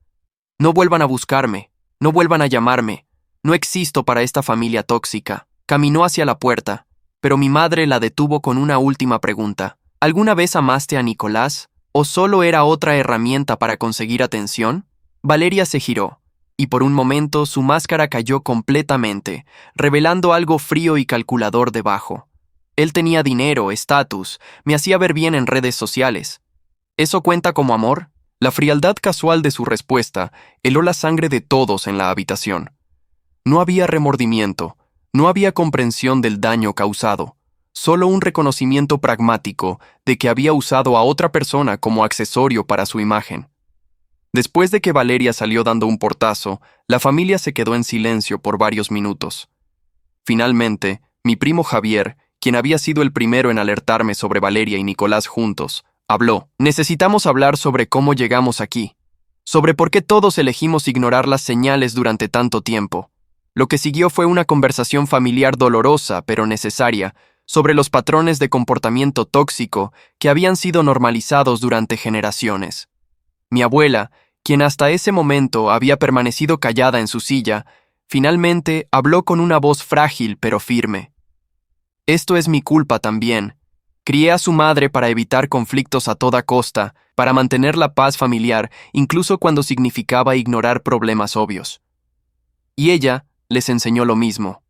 A: No vuelvan a buscarme, no vuelvan a llamarme. No existo para esta familia tóxica». Caminó hacia la puerta, pero mi madre la detuvo con una última pregunta. «¿Alguna vez amaste a Nicolás? ¿O solo era otra herramienta para conseguir atención?». Valeria se giró, y por un momento su máscara cayó completamente, revelando algo frío y calculador debajo. Él tenía dinero, estatus, me hacía ver bien en redes sociales. ¿Eso cuenta como amor? La frialdad casual de su respuesta heló la sangre de todos en la habitación. No había remordimiento, no había comprensión del daño causado, solo un reconocimiento pragmático de que había usado a otra persona como accesorio para su imagen. Después de que Valeria salió dando un portazo, la familia se quedó en silencio por varios minutos. Finalmente, mi primo Javier, quien había sido el primero en alertarme sobre Valeria y Nicolás juntos, habló. «Necesitamos hablar sobre cómo llegamos aquí, sobre por qué todos elegimos ignorar las señales durante tanto tiempo». Lo que siguió fue una conversación familiar dolorosa pero necesaria sobre los patrones de comportamiento tóxico que habían sido normalizados durante generaciones. Mi abuela, quien hasta ese momento había permanecido callada en su silla, finalmente habló con una voz frágil pero firme. «Esto es mi culpa también. Crié a su madre para evitar conflictos a toda costa, para mantener la paz familiar, incluso cuando significaba ignorar problemas obvios. Y ella les enseñó lo mismo».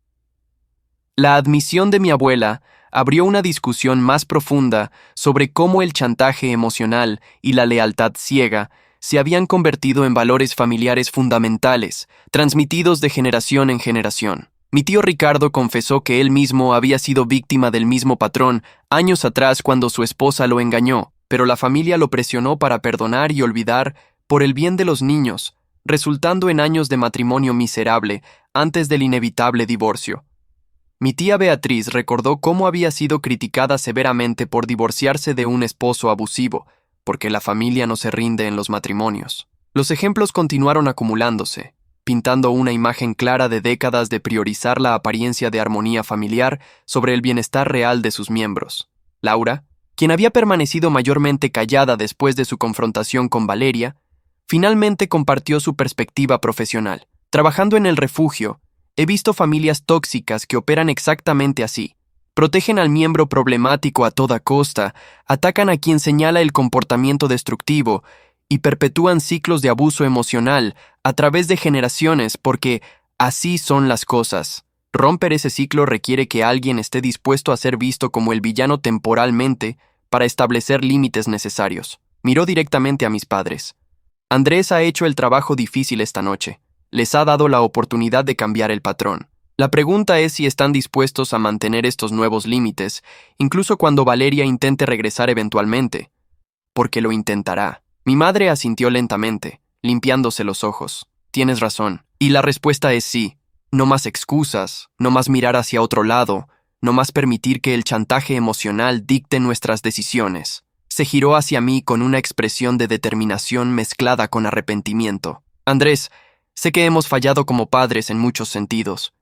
A: La admisión de mi abuela abrió una discusión más profunda sobre cómo el chantaje emocional y la lealtad ciega se habían convertido en valores familiares fundamentales, transmitidos de generación en generación. Mi tío Ricardo confesó que él mismo había sido víctima del mismo patrón años atrás cuando su esposa lo engañó, pero la familia lo presionó para perdonar y olvidar por el bien de los niños, resultando en años de matrimonio miserable antes del inevitable divorcio. Mi tía Beatriz recordó cómo había sido criticada severamente por divorciarse de un esposo abusivo, porque la familia no se rinde en los matrimonios. Los ejemplos continuaron acumulándose, pintando una imagen clara de décadas de priorizar la apariencia de armonía familiar sobre el bienestar real de sus miembros. Laura, quien había permanecido mayormente callada después de su confrontación con Valeria, finalmente compartió su perspectiva profesional. «Trabajando en el refugio, he visto familias tóxicas que operan exactamente así. Protegen al miembro problemático a toda costa, atacan a quien señala el comportamiento destructivo y perpetúan ciclos de abuso emocional a través de generaciones porque, Así son las cosas. Romper ese ciclo requiere que alguien esté dispuesto a ser visto como el villano temporalmente para establecer límites necesarios. Miró directamente a mis padres. Andrés ha hecho el trabajo difícil esta noche. Les ha dado la oportunidad de cambiar el patrón. La pregunta es si están dispuestos a mantener estos nuevos límites, incluso cuando Valeria intente regresar eventualmente. Porque lo intentará. Mi madre asintió lentamente, limpiándose los ojos. Tienes razón. Y la respuesta es sí. No más excusas, no más mirar hacia otro lado, no más permitir que el chantaje emocional dicte nuestras decisiones. Se giró hacia mí con una expresión de determinación mezclada con arrepentimiento. Andrés, sé que hemos fallado como padres en muchos sentidos.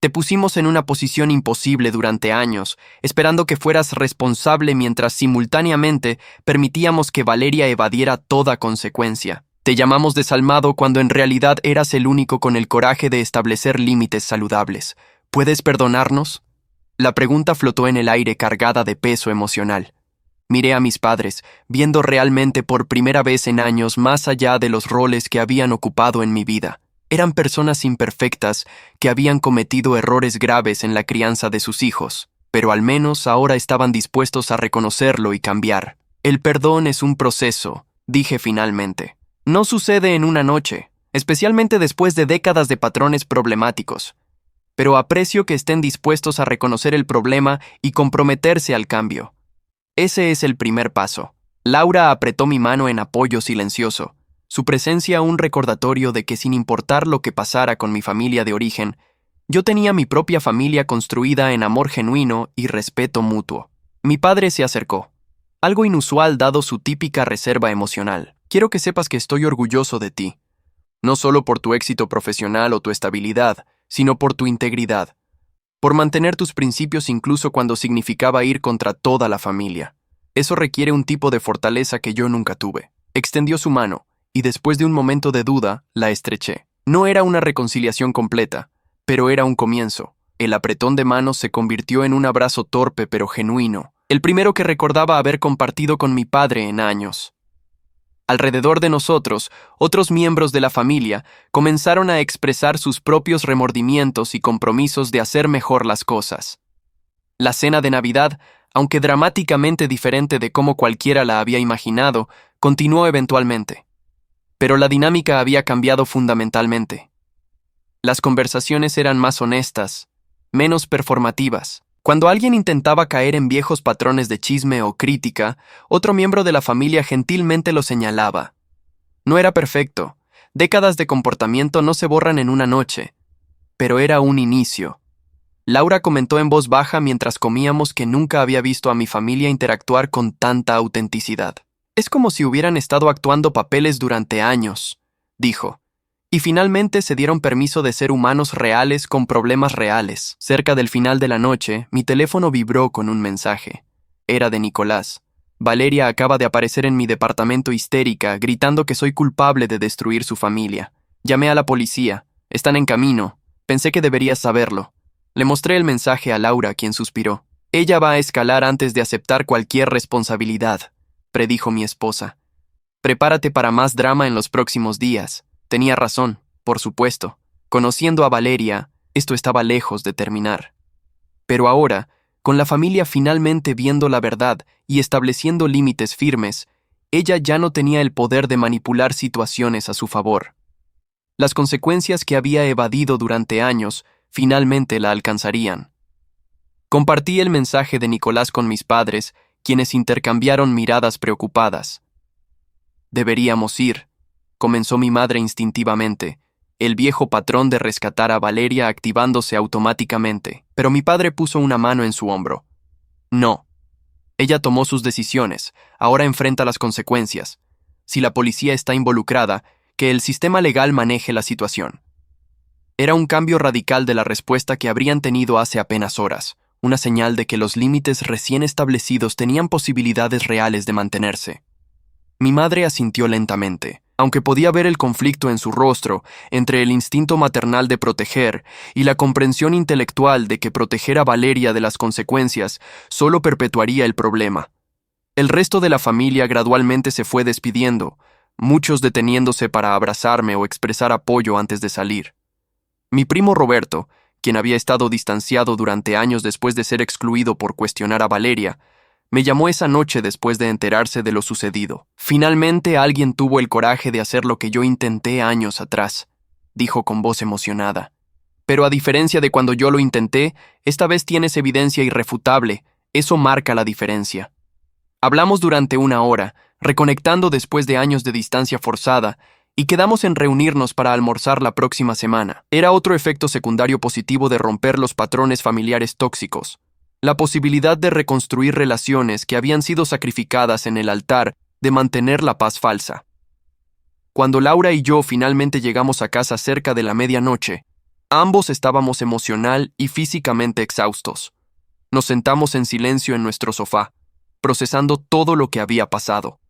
A: Te pusimos en una posición imposible durante años, esperando que fueras responsable mientras simultáneamente permitíamos que Valeria evadiera toda consecuencia. Te llamamos desalmado cuando en realidad eras el único con el coraje de establecer límites saludables. ¿Puedes perdonarnos? La pregunta flotó en el aire cargada de peso emocional. Miré a mis padres, viendo realmente por primera vez en años más allá de los roles que habían ocupado en mi vida. Eran personas imperfectas que habían cometido errores graves en la crianza de sus hijos, pero al menos ahora estaban dispuestos a reconocerlo y cambiar. El perdón es un proceso, dije finalmente. No sucede en una noche, especialmente después de décadas de patrones problemáticos. Pero aprecio que estén dispuestos a reconocer el problema y comprometerse al cambio. Ese es el primer paso. Laura apretó mi mano en apoyo silencioso. Su presencia un recordatorio de que sin importar lo que pasara con mi familia de origen, yo tenía mi propia familia construida en amor genuino y respeto mutuo. Mi padre se acercó. Algo inusual dado su típica reserva emocional. Quiero que sepas que estoy orgulloso de ti. No solo por tu éxito profesional o tu estabilidad, sino por tu integridad. Por mantener tus principios incluso cuando significaba ir contra toda la familia. Eso requiere un tipo de fortaleza que yo nunca tuve. Extendió su mano, y después de un momento de duda, la estreché. No era una reconciliación completa, pero era un comienzo. El apretón de manos se convirtió en un abrazo torpe pero genuino, el primero que recordaba haber compartido con mi padre en años. Alrededor de nosotros, otros miembros de la familia comenzaron a expresar sus propios remordimientos y compromisos de hacer mejor las cosas. La cena de Navidad, aunque dramáticamente diferente de cómo cualquiera la había imaginado, continuó eventualmente. Pero la dinámica había cambiado fundamentalmente. Las conversaciones eran más honestas, menos performativas. Cuando alguien intentaba caer en viejos patrones de chisme o crítica, otro miembro de la familia gentilmente lo señalaba. No era perfecto. Décadas de comportamiento no se borran en una noche. Pero era un inicio. Laura comentó en voz baja mientras comíamos que nunca había visto a mi familia interactuar con tanta autenticidad. Es como si hubieran estado actuando papeles durante años, dijo. Y finalmente se dieron permiso de ser humanos reales con problemas reales. Cerca del final de la noche, mi teléfono vibró con un mensaje. Era de Nicolás. Valeria acaba de aparecer en mi departamento histérica, gritando que soy culpable de destruir su familia. Llamé a la policía. Están en camino. Pensé que deberías saberlo. Le mostré el mensaje a Laura, quien suspiró. Ella va a escalar antes de aceptar cualquier responsabilidad, predijo mi esposa. Prepárate para más drama en los próximos días. Tenía razón, por supuesto. Conociendo a Valeria, esto estaba lejos de terminar. Pero ahora, con la familia finalmente viendo la verdad y estableciendo límites firmes, ella ya no tenía el poder de manipular situaciones a su favor. Las consecuencias que había evadido durante años finalmente la alcanzarían. Compartí el mensaje de Nicolás con mis padres, quienes intercambiaron miradas preocupadas. Deberíamos ir, comenzó mi madre instintivamente, el viejo patrón de rescatar a Valeria activándose automáticamente, pero mi padre puso una mano en su hombro. No. Ella tomó sus decisiones, ahora enfrenta las consecuencias. Si la policía está involucrada, que el sistema legal maneje la situación. Era un cambio radical de la respuesta que habrían tenido hace apenas horas, una señal de que los límites recién establecidos tenían posibilidades reales de mantenerse. Mi madre asintió lentamente, aunque podía ver el conflicto en su rostro entre el instinto maternal de proteger y la comprensión intelectual de que proteger a Valeria de las consecuencias solo perpetuaría el problema. El resto de la familia gradualmente se fue despidiendo, muchos deteniéndose para abrazarme o expresar apoyo antes de salir. Mi primo Roberto, quien había estado distanciado durante años después de ser excluido por cuestionar a Valeria, me llamó esa noche después de enterarse de lo sucedido. Finalmente alguien tuvo el coraje de hacer lo que yo intenté años atrás, dijo con voz emocionada. Pero a diferencia de cuando yo lo intenté, esta vez tienes evidencia irrefutable. Eso marca la diferencia. Hablamos durante 1 hora, reconectando después de años de distancia forzada, y quedamos en reunirnos para almorzar la próxima semana. Era otro efecto secundario positivo de romper los patrones familiares tóxicos. La posibilidad de reconstruir relaciones que habían sido sacrificadas en el altar de mantener la paz falsa. Cuando Laura y yo finalmente llegamos a casa cerca de la medianoche, ambos estábamos emocional y físicamente exhaustos. Nos sentamos en silencio en nuestro sofá, procesando todo lo que había pasado.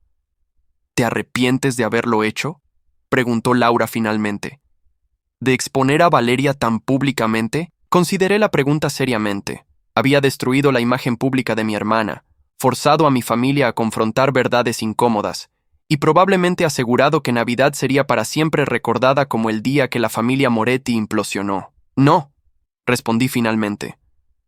A: ¿Te arrepientes de haberlo hecho?, preguntó Laura finalmente. ¿De exponer a Valeria tan públicamente? Consideré la pregunta seriamente. Había destruido la imagen pública de mi hermana, forzado a mi familia a confrontar verdades incómodas, y probablemente asegurado que Navidad sería para siempre recordada como el día que la familia Moretti implosionó. No, respondí finalmente.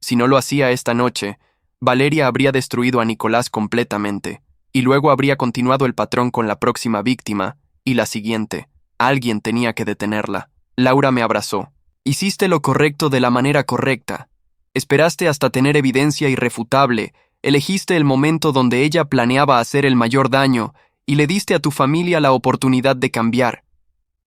A: Si no lo hacía esta noche, Valeria habría destruido a Nicolás completamente, y luego habría continuado el patrón con la próxima víctima, y la siguiente. Alguien tenía que detenerla. Laura me abrazó. Hiciste lo correcto de la manera correcta. Esperaste hasta tener evidencia irrefutable, elegiste el momento donde ella planeaba hacer el mayor daño, y le diste a tu familia la oportunidad de cambiar.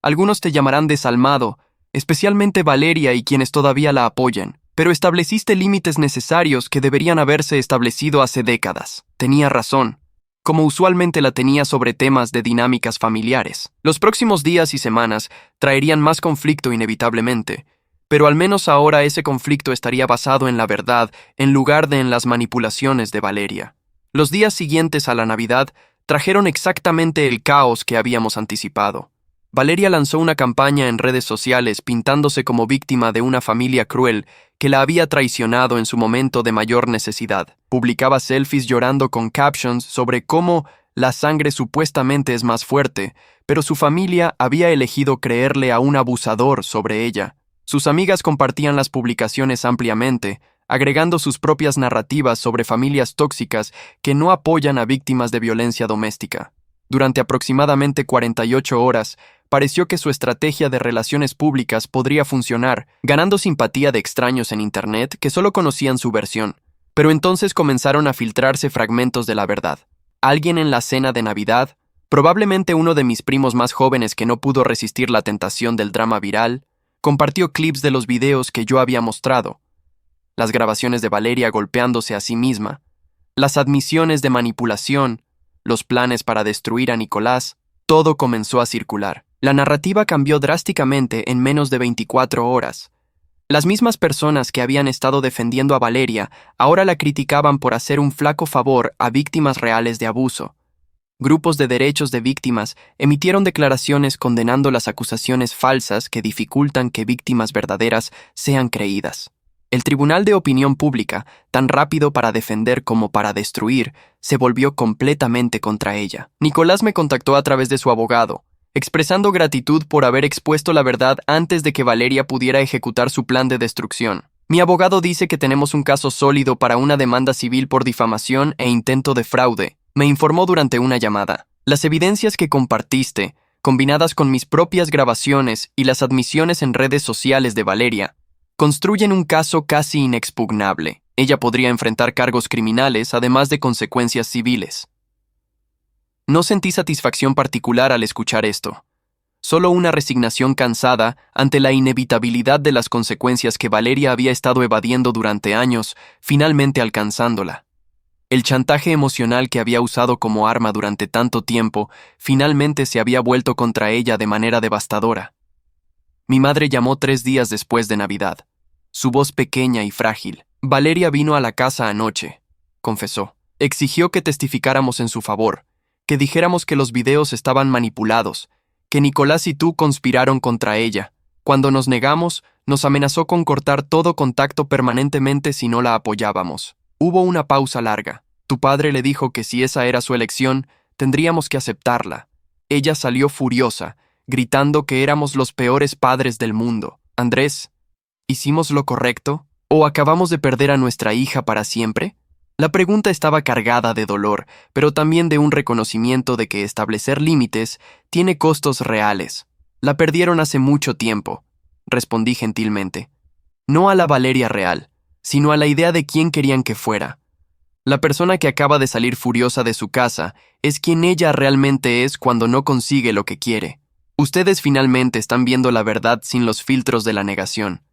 A: Algunos te llamarán desalmado, especialmente Valeria y quienes todavía la apoyan, pero estableciste límites necesarios que deberían haberse establecido hace décadas. Tenía razón, como usualmente la tenía sobre temas de dinámicas familiares. Los próximos días y semanas traerían más conflicto inevitablemente, pero al menos ahora ese conflicto estaría basado en la verdad en lugar de en las manipulaciones de Valeria. Los días siguientes a la Navidad trajeron exactamente el caos que habíamos anticipado. Valeria lanzó una campaña en redes sociales pintándose como víctima de una familia cruel que la había traicionado en su momento de mayor necesidad. Publicaba selfies llorando con captions sobre cómo la sangre supuestamente es más fuerte, pero su familia había elegido creerle a un abusador sobre ella. Sus amigas compartían las publicaciones ampliamente, agregando sus propias narrativas sobre familias tóxicas que no apoyan a víctimas de violencia doméstica. Durante aproximadamente 48 horas, pareció que su estrategia de relaciones públicas podría funcionar, ganando simpatía de extraños en Internet que solo conocían su versión. Pero entonces comenzaron a filtrarse fragmentos de la verdad. Alguien en la cena de Navidad, probablemente uno de mis primos más jóvenes que no pudo resistir la tentación del drama viral, compartió clips de los videos que yo había mostrado. Las grabaciones de Valeria golpeándose a sí misma, las admisiones de manipulación, los planes para destruir a Nicolás, todo comenzó a circular. La narrativa cambió drásticamente en menos de 24 horas. Las mismas personas que habían estado defendiendo a Valeria ahora la criticaban por hacer un flaco favor a víctimas reales de abuso. Grupos de derechos de víctimas emitieron declaraciones condenando las acusaciones falsas que dificultan que víctimas verdaderas sean creídas. El Tribunal de Opinión Pública, tan rápido para defender como para destruir, se volvió completamente contra ella. Nicolás me contactó a través de su abogado, expresando gratitud por haber expuesto la verdad antes de que Valeria pudiera ejecutar su plan de destrucción. Mi abogado dice que tenemos un caso sólido para una demanda civil por difamación e intento de fraude, me informó durante una llamada. Las evidencias que compartiste, combinadas con mis propias grabaciones y las admisiones en redes sociales de Valeria, construyen un caso casi inexpugnable. Ella podría enfrentar cargos criminales, además de consecuencias civiles. No sentí satisfacción particular al escuchar esto. Solo una resignación cansada ante la inevitabilidad de las consecuencias que Valeria había estado evadiendo durante años, finalmente alcanzándola. El chantaje emocional que había usado como arma durante tanto tiempo, finalmente se había vuelto contra ella de manera devastadora. Mi madre llamó 3 días después de Navidad. Su voz pequeña y frágil. Valeria vino a la casa anoche, confesó. Exigió que testificáramos en su favor, que dijéramos que los videos estaban manipulados, que Nicolás y tú conspiraron contra ella. Cuando nos negamos, nos amenazó con cortar todo contacto permanentemente si no la apoyábamos. Hubo una pausa larga. Tu padre le dijo que si esa era su elección, tendríamos que aceptarla. Ella salió furiosa, gritando que éramos los peores padres del mundo. Andrés, ¿hicimos lo correcto? ¿O acabamos de perder a nuestra hija para siempre? La pregunta estaba cargada de dolor, pero también de un reconocimiento de que establecer límites tiene costos reales. La perdieron hace mucho tiempo, respondí gentilmente. No a la Valeria real, sino a la idea de quién querían que fuera. La persona que acaba de salir furiosa de su casa es quien ella realmente es cuando no consigue lo que quiere. Ustedes finalmente están viendo la verdad sin los filtros de la negación.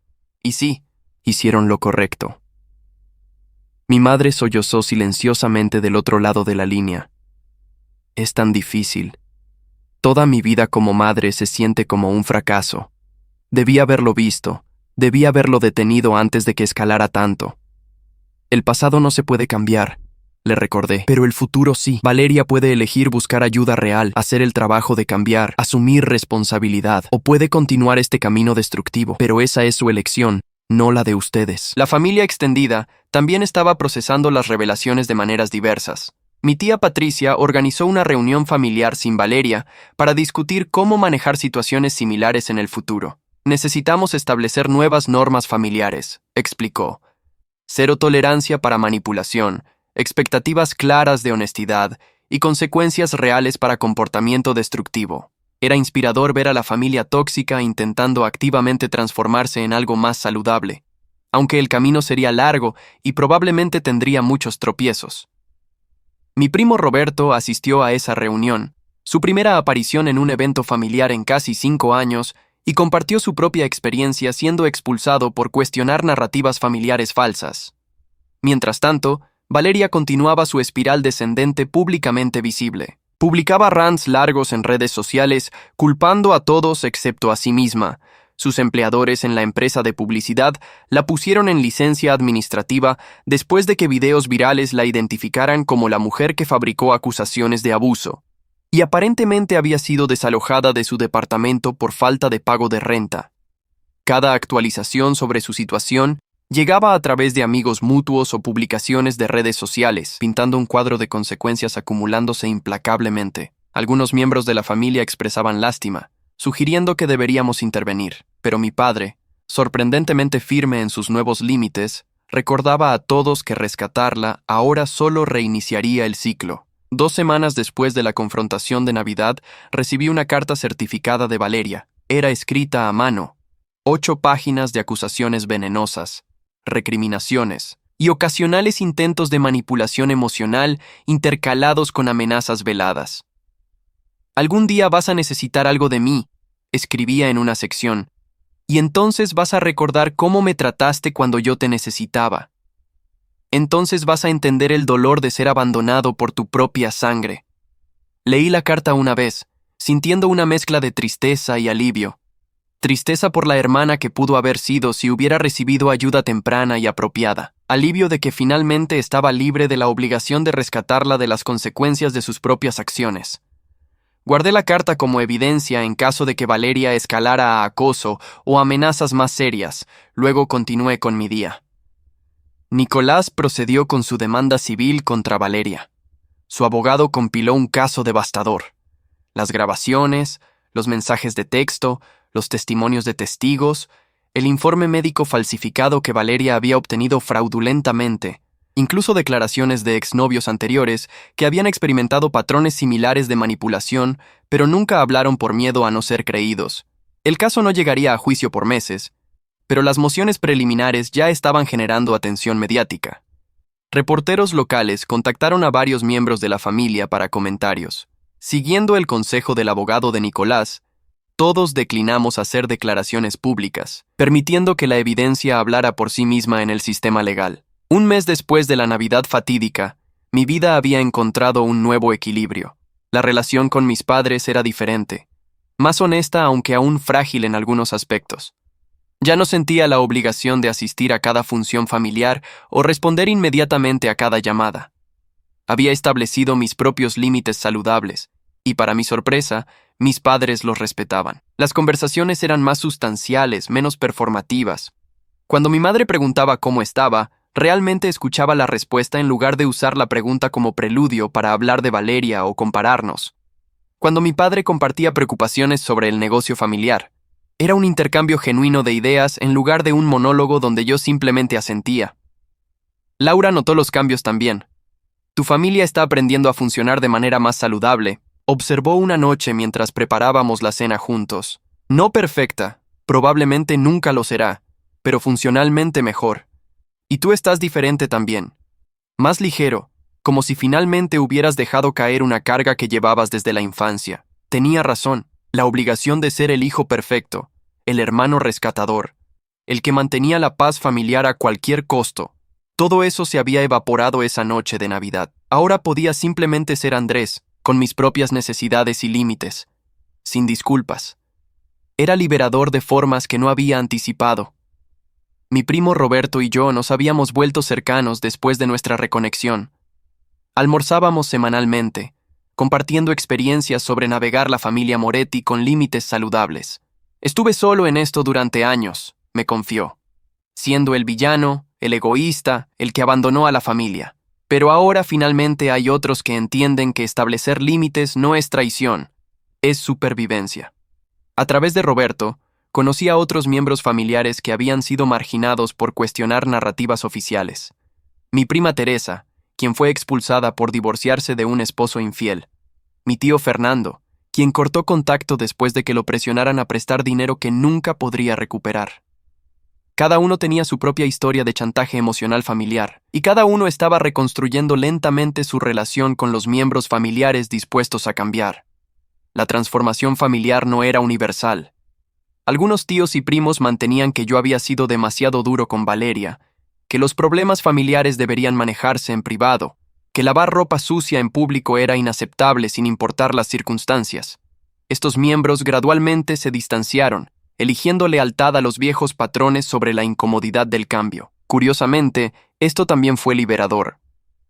A: Y sí, hicieron lo correcto. Mi madre sollozó silenciosamente del otro lado de la línea. Es tan difícil. Toda mi vida como madre se siente como un fracaso. Debí haberlo visto, debí haberlo detenido antes de que escalara tanto. El pasado no se puede cambiar, le recordé, pero el futuro sí. Valeria puede elegir buscar ayuda real, hacer el trabajo de cambiar, asumir responsabilidad, o puede continuar este camino destructivo, pero esa es su elección, no la de ustedes. La familia extendida también estaba procesando las revelaciones de maneras diversas. Mi tía Patricia organizó una reunión familiar sin Valeria para discutir cómo manejar situaciones similares en el futuro. Necesitamos establecer nuevas normas familiares, explicó. Cero tolerancia para manipulación, expectativas claras de honestidad y consecuencias reales para comportamiento destructivo. Era inspirador ver a la familia tóxica intentando activamente transformarse en algo más saludable, aunque el camino sería largo y probablemente tendría muchos tropiezos. Mi primo Roberto asistió a esa reunión, su primera aparición en un evento familiar en casi 5 años, y compartió su propia experiencia siendo expulsado por cuestionar narrativas familiares falsas. Mientras tanto, Valeria continuaba su espiral descendente públicamente visible. Publicaba rants largos en redes sociales, culpando a todos excepto a sí misma. Sus empleadores en la empresa de publicidad la pusieron en licencia administrativa después de que videos virales la identificaran como la mujer que fabricó acusaciones de abuso. Y aparentemente había sido desalojada de su departamento por falta de pago de renta. Cada actualización sobre su situación llegaba a través de amigos mutuos o publicaciones de redes sociales, pintando un cuadro de consecuencias acumulándose implacablemente. Algunos miembros de la familia expresaban lástima, sugiriendo que deberíamos intervenir, pero mi padre, sorprendentemente firme en sus nuevos límites, recordaba a todos que rescatarla ahora solo reiniciaría el ciclo. 2 semanas después de la confrontación de Navidad, recibí una carta certificada de Valeria. Era escrita a mano. 8 páginas de acusaciones venenosas, recriminaciones y ocasionales intentos de manipulación emocional intercalados con amenazas veladas. Algún día vas a necesitar algo de mí, escribía en una sección, y entonces vas a recordar cómo me trataste cuando yo te necesitaba. Entonces vas a entender el dolor de ser abandonado por tu propia sangre. Leí la carta una vez, sintiendo una mezcla de tristeza y alivio. Tristeza por la hermana que pudo haber sido si hubiera recibido ayuda temprana y apropiada. Alivio de que finalmente estaba libre de la obligación de rescatarla de las consecuencias de sus propias acciones. Guardé la carta como evidencia en caso de que Valeria escalara a acoso o amenazas más serias. Luego continué con mi día. Nicolás procedió con su demanda civil contra Valeria. Su abogado compiló un caso devastador. Las grabaciones, los mensajes de texto, los testimonios de testigos, el informe médico falsificado que Valeria había obtenido fraudulentamente, incluso declaraciones de exnovios anteriores que habían experimentado patrones similares de manipulación, pero nunca hablaron por miedo a no ser creídos. El caso no llegaría a juicio por meses, pero las mociones preliminares ya estaban generando atención mediática. Reporteros locales contactaron a varios miembros de la familia para comentarios. Siguiendo el consejo del abogado de Nicolás, todos declinamos hacer declaraciones públicas, permitiendo que la evidencia hablara por sí misma en el sistema legal. Un mes después de la Navidad fatídica, mi vida había encontrado un nuevo equilibrio. La relación con mis padres era diferente, más honesta aunque aún frágil en algunos aspectos. Ya no sentía la obligación de asistir a cada función familiar o responder inmediatamente a cada llamada. Había establecido mis propios límites saludables, y para mi sorpresa, mis padres los respetaban. Las conversaciones eran más sustanciales, menos performativas. Cuando mi madre preguntaba cómo estaba, realmente escuchaba la respuesta en lugar de usar la pregunta como preludio para hablar de Valeria o compararnos. Cuando mi padre compartía preocupaciones sobre el negocio familiar, Era un intercambio genuino de ideas en lugar de un monólogo donde yo simplemente asentía. Laura notó los cambios también. Tu familia está aprendiendo a funcionar de manera más saludable, observó una noche mientras preparábamos la cena juntos. No perfecta, probablemente nunca lo será, pero funcionalmente mejor. Y tú estás diferente también. Más ligero, como si finalmente hubieras dejado caer una carga que llevabas desde la infancia. Tenía razón, la obligación de ser el hijo perfecto, el hermano rescatador, el que mantenía la paz familiar a cualquier costo. Todo eso se había evaporado esa noche de Navidad. Ahora podía simplemente ser Andrés, con mis propias necesidades y límites, sin disculpas. Era liberador de formas que no había anticipado. Mi primo Roberto y yo nos habíamos vuelto cercanos después de nuestra reconexión. Almorzábamos semanalmente, compartiendo experiencias sobre navegar la familia Moretti con límites saludables. Estuve solo en esto durante años, me confió, siendo el villano, el egoísta, el que abandonó a la familia. Pero ahora finalmente hay otros que entienden que establecer límites no es traición, es supervivencia. A través de Roberto, conocí a otros miembros familiares que habían sido marginados por cuestionar narrativas oficiales. Mi prima Teresa, quien fue expulsada por divorciarse de un esposo infiel. Mi tío Fernando, quien cortó contacto después de que lo presionaran a prestar dinero que nunca podría recuperar. Cada uno tenía su propia historia de chantaje emocional familiar, y cada uno estaba reconstruyendo lentamente su relación con los miembros familiares dispuestos a cambiar. La transformación familiar no era universal. Algunos tíos y primos mantenían que yo había sido demasiado duro con Valeria, que los problemas familiares deberían manejarse en privado, que lavar ropa sucia en público era inaceptable sin importar las circunstancias. Estos miembros gradualmente se distanciaron, eligiendo lealtad a los viejos patrones sobre la incomodidad del cambio. Curiosamente, esto también fue liberador.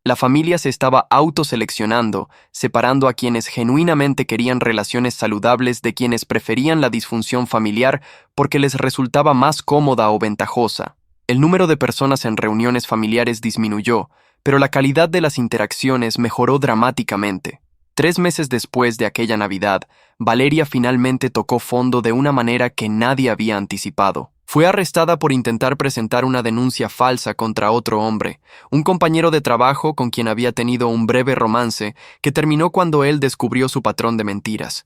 A: La familia se estaba autoseleccionando, separando a quienes genuinamente querían relaciones saludables de quienes preferían la disfunción familiar porque les resultaba más cómoda o ventajosa. El número de personas en reuniones familiares disminuyó, pero la calidad de las interacciones mejoró dramáticamente. 3 meses después de aquella Navidad, Valeria finalmente tocó fondo de una manera que nadie había anticipado. Fue arrestada por intentar presentar una denuncia falsa contra otro hombre, un compañero de trabajo con quien había tenido un breve romance que terminó cuando él descubrió su patrón de mentiras.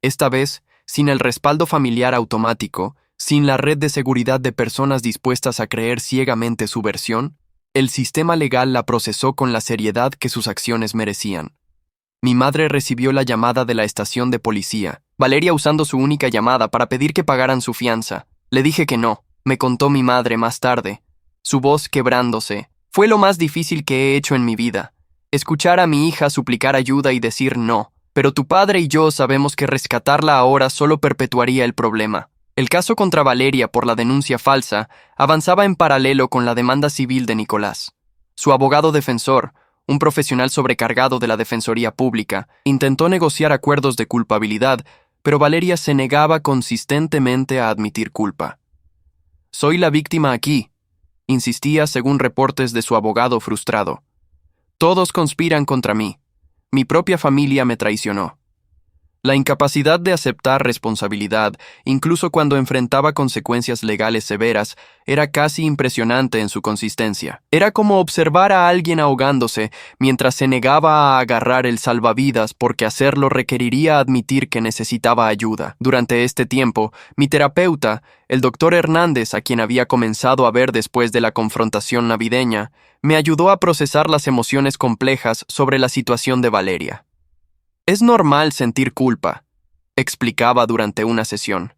A: Esta vez, sin el respaldo familiar automático, sin la red de seguridad de personas dispuestas a creer ciegamente su versión, el sistema legal la procesó con la seriedad que sus acciones merecían. Mi madre recibió la llamada de la estación de policía, Valeria usando su única llamada para pedir que pagaran su fianza. Le dije que no, me contó mi madre más tarde, su voz quebrándose. Fue lo más difícil que he hecho en mi vida, escuchar a mi hija suplicar ayuda y decir no, pero tu padre y yo sabemos que rescatarla ahora solo perpetuaría el problema. El caso contra Valeria por la denuncia falsa avanzaba en paralelo con la demanda civil de Nicolás. Su abogado defensor, un profesional sobrecargado de la Defensoría Pública, intentó negociar acuerdos de culpabilidad, pero Valeria se negaba consistentemente a admitir culpa. «Soy la víctima aquí», insistía según reportes de su abogado frustrado. «Todos conspiran contra mí. Mi propia familia me traicionó». La incapacidad de aceptar responsabilidad, incluso cuando enfrentaba consecuencias legales severas, era casi impresionante en su consistencia. Era como observar a alguien ahogándose mientras se negaba a agarrar el salvavidas porque hacerlo requeriría admitir que necesitaba ayuda. Durante este tiempo, mi terapeuta, el doctor Hernández, a quien había comenzado a ver después de la confrontación navideña, me ayudó a procesar las emociones complejas sobre la situación de Valeria. «Es normal sentir culpa», explicaba durante una sesión.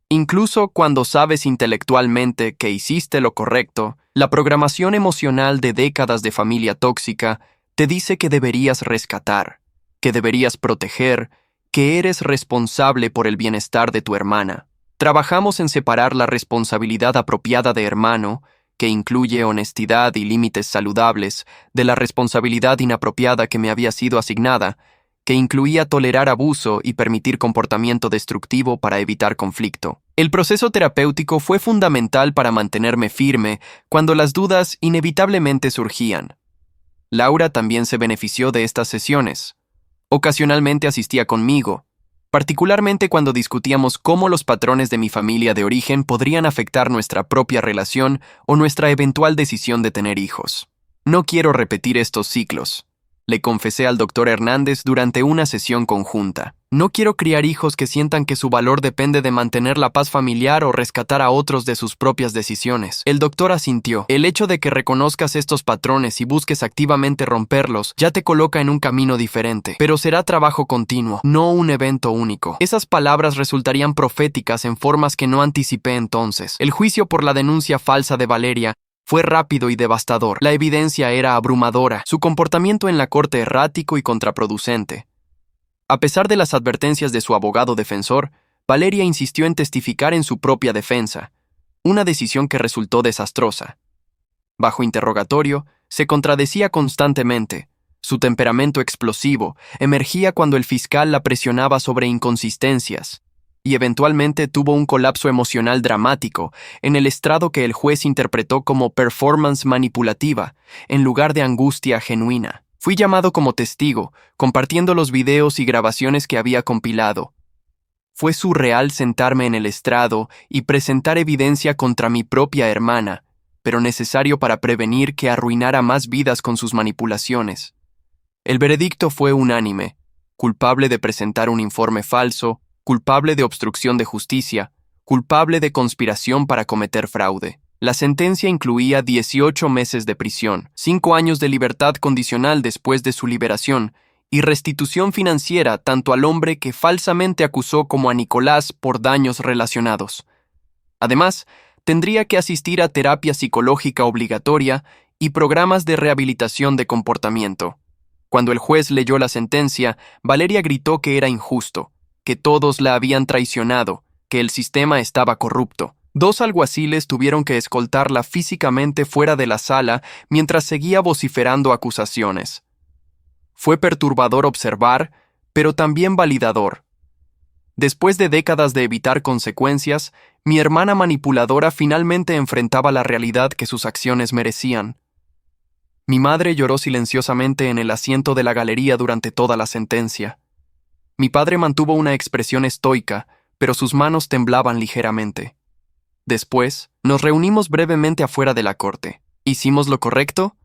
A: «Incluso cuando sabes intelectualmente que hiciste lo correcto, la programación emocional de décadas de familia tóxica te dice que deberías rescatar, que deberías proteger, que eres responsable por el bienestar de tu hermana. Trabajamos en separar la responsabilidad apropiada de hermano, que incluye honestidad y límites saludables, de la responsabilidad inapropiada que me había sido asignada, que incluía tolerar abuso y permitir comportamiento destructivo para evitar conflicto. El proceso terapéutico fue fundamental para mantenerme firme cuando las dudas inevitablemente surgían. Laura también se benefició de estas sesiones. Ocasionalmente asistía conmigo, particularmente cuando discutíamos cómo los patrones de mi familia de origen podrían afectar nuestra propia relación o nuestra eventual decisión de tener hijos. No quiero repetir estos ciclos, le confesé al doctor Hernández durante una sesión conjunta. No quiero criar hijos que sientan que su valor depende de mantener la paz familiar o rescatar a otros de sus propias decisiones. El doctor asintió. El hecho de que reconozcas estos patrones y busques activamente romperlos ya te coloca en un camino diferente, pero será trabajo continuo, no un evento único. Esas palabras resultarían proféticas en formas que no anticipé entonces. El juicio por la denuncia falsa de Valeria fue rápido y devastador. La evidencia era abrumadora, su comportamiento en la corte errático y contraproducente. A pesar de las advertencias de su abogado defensor, Valeria insistió en testificar en su propia defensa, una decisión que resultó desastrosa. Bajo interrogatorio, se contradecía constantemente. Su temperamento explosivo emergía cuando el fiscal la presionaba sobre inconsistencias, y eventualmente tuvo un colapso emocional dramático en el estrado que el juez interpretó como performance manipulativa, en lugar de angustia genuina. Fui llamado como testigo, compartiendo los videos y grabaciones que había compilado. Fue surreal sentarme en el estrado y presentar evidencia contra mi propia hermana, pero necesario para prevenir que arruinara más vidas con sus manipulaciones. El veredicto fue unánime: culpable de presentar un informe falso, culpable de obstrucción de justicia, culpable de conspiración para cometer fraude. La sentencia incluía 18 meses de prisión, 5 años de libertad condicional después de su liberación y restitución financiera tanto al hombre que falsamente acusó como a Nicolás por daños relacionados. Además, tendría que asistir a terapia psicológica obligatoria y programas de rehabilitación de comportamiento. Cuando el juez leyó la sentencia, Valeria gritó que era injusto, que todos la habían traicionado, que el sistema estaba corrupto. 2 alguaciles tuvieron que escoltarla físicamente fuera de la sala mientras seguía vociferando acusaciones. Fue perturbador observar, pero también validador. Después de décadas de evitar consecuencias, mi hermana manipuladora finalmente enfrentaba la realidad que sus acciones merecían. Mi madre lloró silenciosamente en el asiento de la galería durante toda la sentencia. Mi padre mantuvo una expresión estoica, pero sus manos temblaban ligeramente. Después, nos reunimos brevemente afuera de la corte. ¿Hicimos lo correcto?,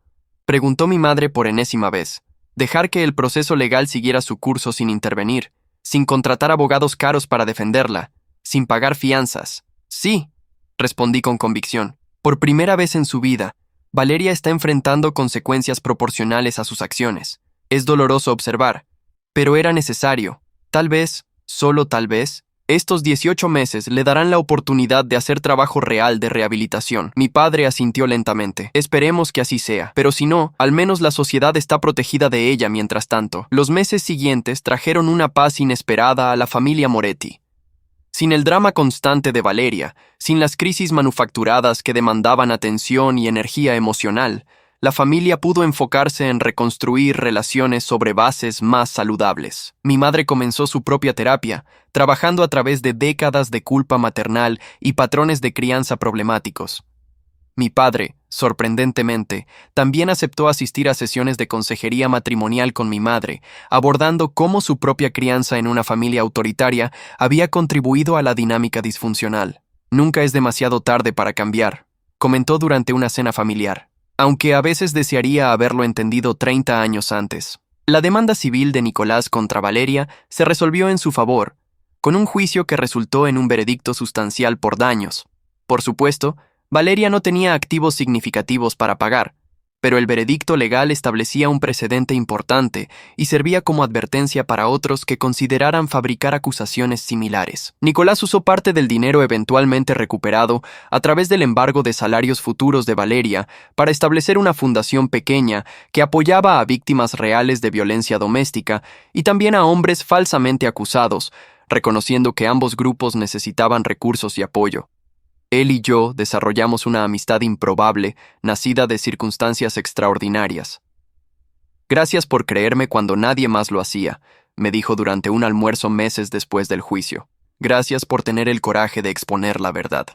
A: preguntó mi madre por enésima vez. Dejar que el proceso legal siguiera su curso sin intervenir, sin contratar abogados caros para defenderla, sin pagar fianzas. Sí, respondí con convicción. Por primera vez en su vida, Valeria está enfrentando consecuencias proporcionales a sus acciones. Es doloroso observar, pero era necesario. Tal vez, solo tal vez, estos 18 meses le darán la oportunidad de hacer trabajo real de rehabilitación. Mi padre asintió lentamente. Esperemos que así sea. Pero si no, al menos la sociedad está protegida de ella mientras tanto. Los meses siguientes trajeron una paz inesperada a la familia Moretti. Sin el drama constante de Valeria, sin las crisis manufacturadas que demandaban atención y energía emocional, la familia pudo enfocarse en reconstruir relaciones sobre bases más saludables. Mi madre comenzó su propia terapia, trabajando a través de décadas de culpa maternal y patrones de crianza problemáticos. Mi padre, sorprendentemente, también aceptó asistir a sesiones de consejería matrimonial con mi madre, abordando cómo su propia crianza en una familia autoritaria había contribuido a la dinámica disfuncional. Nunca es demasiado tarde para cambiar, comentó durante una cena familiar, aunque a veces desearía haberlo entendido 30 años antes. La demanda civil de Nicolás contra Valeria se resolvió en su favor, con un juicio que resultó en un veredicto sustancial por daños. Por supuesto, Valeria no tenía activos significativos para pagar, pero el veredicto legal establecía un precedente importante y servía como advertencia para otros que consideraran fabricar acusaciones similares. Nicolás usó parte del dinero eventualmente recuperado a través del embargo de salarios futuros de Valeria para establecer una fundación pequeña que apoyaba a víctimas reales de violencia doméstica y también a hombres falsamente acusados, reconociendo que ambos grupos necesitaban recursos y apoyo. Él y yo desarrollamos una amistad improbable, nacida de circunstancias extraordinarias. Gracias por creerme cuando nadie más lo hacía, me dijo durante un almuerzo meses después del juicio. Gracias por tener el coraje de exponer la verdad.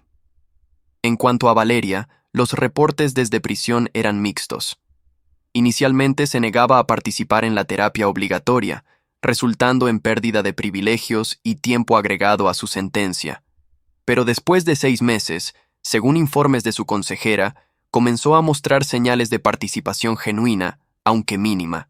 A: En cuanto a Valeria, los reportes desde prisión eran mixtos. Inicialmente se negaba a participar en la terapia obligatoria, resultando en pérdida de privilegios y tiempo agregado a su sentencia. Pero después de 6 meses, según informes de su consejera, comenzó a mostrar señales de participación genuina, aunque mínima.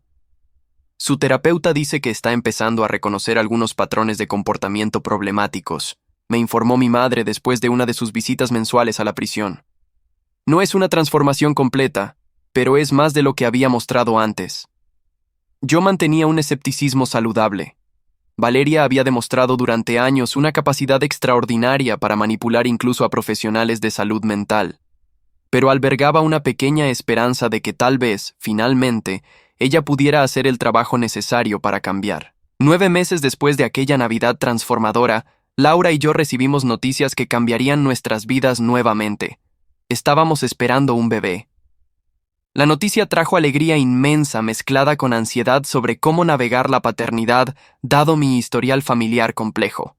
A: Su terapeuta dice que está empezando a reconocer algunos patrones de comportamiento problemáticos, me informó mi madre después de una de sus visitas mensuales a la prisión. No es una transformación completa, pero es más de lo que había mostrado antes. Yo mantenía un escepticismo saludable. Valeria había demostrado durante años una capacidad extraordinaria para manipular incluso a profesionales de salud mental, pero albergaba una pequeña esperanza de que tal vez, finalmente, ella pudiera hacer el trabajo necesario para cambiar. 9 meses después de aquella Navidad transformadora, Laura y yo recibimos noticias que cambiarían nuestras vidas nuevamente. Estábamos esperando un bebé. La noticia trajo alegría inmensa mezclada con ansiedad sobre cómo navegar la paternidad, dado mi historial familiar complejo.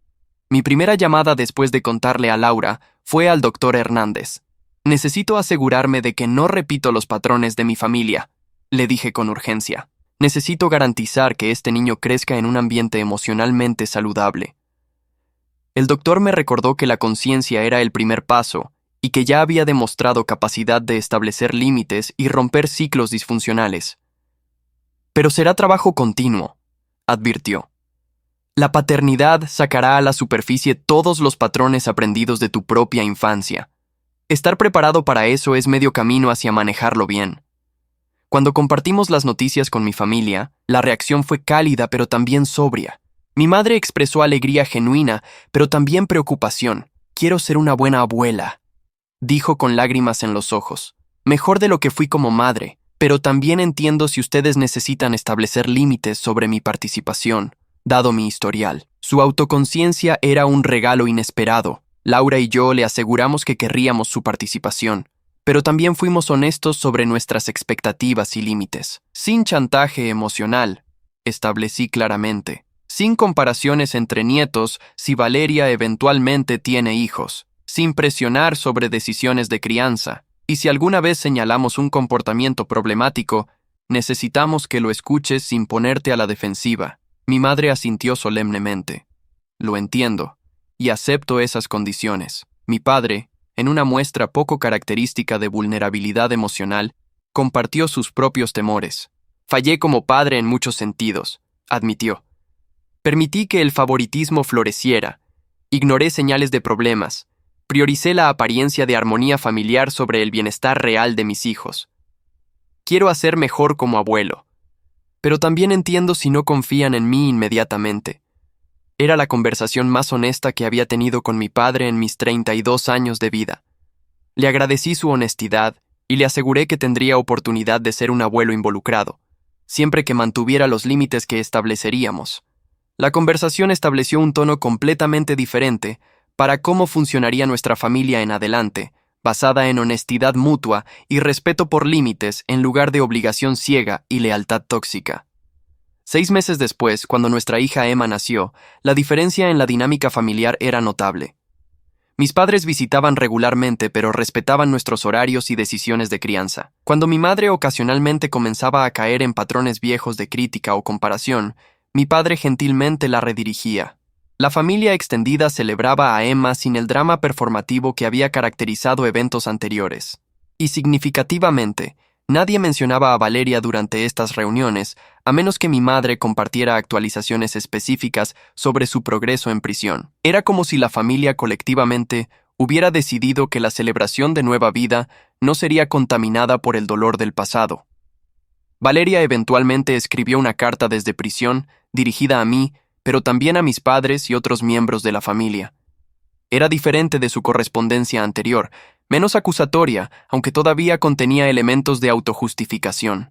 A: Mi primera llamada después de contarle a Laura fue al doctor Hernández. Necesito asegurarme de que no repito los patrones de mi familia, le dije con urgencia. Necesito garantizar que este niño crezca en un ambiente emocionalmente saludable. El doctor me recordó que la conciencia era el primer paso, y que ya había demostrado capacidad de establecer límites y romper ciclos disfuncionales. Pero será trabajo continuo, advirtió. La paternidad sacará a la superficie todos los patrones aprendidos de tu propia infancia. Estar preparado para eso es medio camino hacia manejarlo bien. Cuando compartimos las noticias con mi familia, la reacción fue cálida pero también sobria. Mi madre expresó alegría genuina, pero también preocupación. Quiero ser una buena abuela, dijo con lágrimas en los ojos. Mejor de lo que fui como madre, pero también entiendo si ustedes necesitan establecer límites sobre mi participación, dado mi historial. Su autoconciencia era un regalo inesperado. Laura y yo le aseguramos que querríamos su participación, pero también fuimos honestos sobre nuestras expectativas y límites. Sin chantaje emocional, establecí claramente. Sin comparaciones entre nietos si Valeria eventualmente tiene hijos. Sin presionar sobre decisiones de crianza, y si alguna vez señalamos un comportamiento problemático, necesitamos que lo escuches sin ponerte a la defensiva. Mi madre asintió solemnemente. Lo entiendo, y acepto esas condiciones. Mi padre, en una muestra poco característica de vulnerabilidad emocional, compartió sus propios temores. Fallé como padre en muchos sentidos, admitió. Permití que el favoritismo floreciera, ignoré señales de problemas, prioricé la apariencia de armonía familiar sobre el bienestar real de mis hijos. Quiero hacer mejor como abuelo, pero también entiendo si no confían en mí inmediatamente. Era la conversación más honesta que había tenido con mi padre en mis 32 años de vida. Le agradecí su honestidad y le aseguré que tendría oportunidad de ser un abuelo involucrado, siempre que mantuviera los límites que estableceríamos. La conversación estableció un tono completamente diferente para cómo funcionaría nuestra familia en adelante, basada en honestidad mutua y respeto por límites en lugar de obligación ciega y lealtad tóxica. 6 meses después, cuando nuestra hija Emma nació, la diferencia en la dinámica familiar era notable. Mis padres visitaban regularmente, pero respetaban nuestros horarios y decisiones de crianza. Cuando mi madre ocasionalmente comenzaba a caer en patrones viejos de crítica o comparación, mi padre gentilmente la redirigía. La familia extendida celebraba a Emma sin el drama performativo que había caracterizado eventos anteriores. Y significativamente, nadie mencionaba a Valeria durante estas reuniones, a menos que mi madre compartiera actualizaciones específicas sobre su progreso en prisión. Era como si la familia colectivamente hubiera decidido que la celebración de nueva vida no sería contaminada por el dolor del pasado. Valeria eventualmente escribió una carta desde prisión, dirigida a mí, pero también a mis padres y otros miembros de la familia. Era diferente de su correspondencia anterior, menos acusatoria, aunque todavía contenía elementos de autojustificación.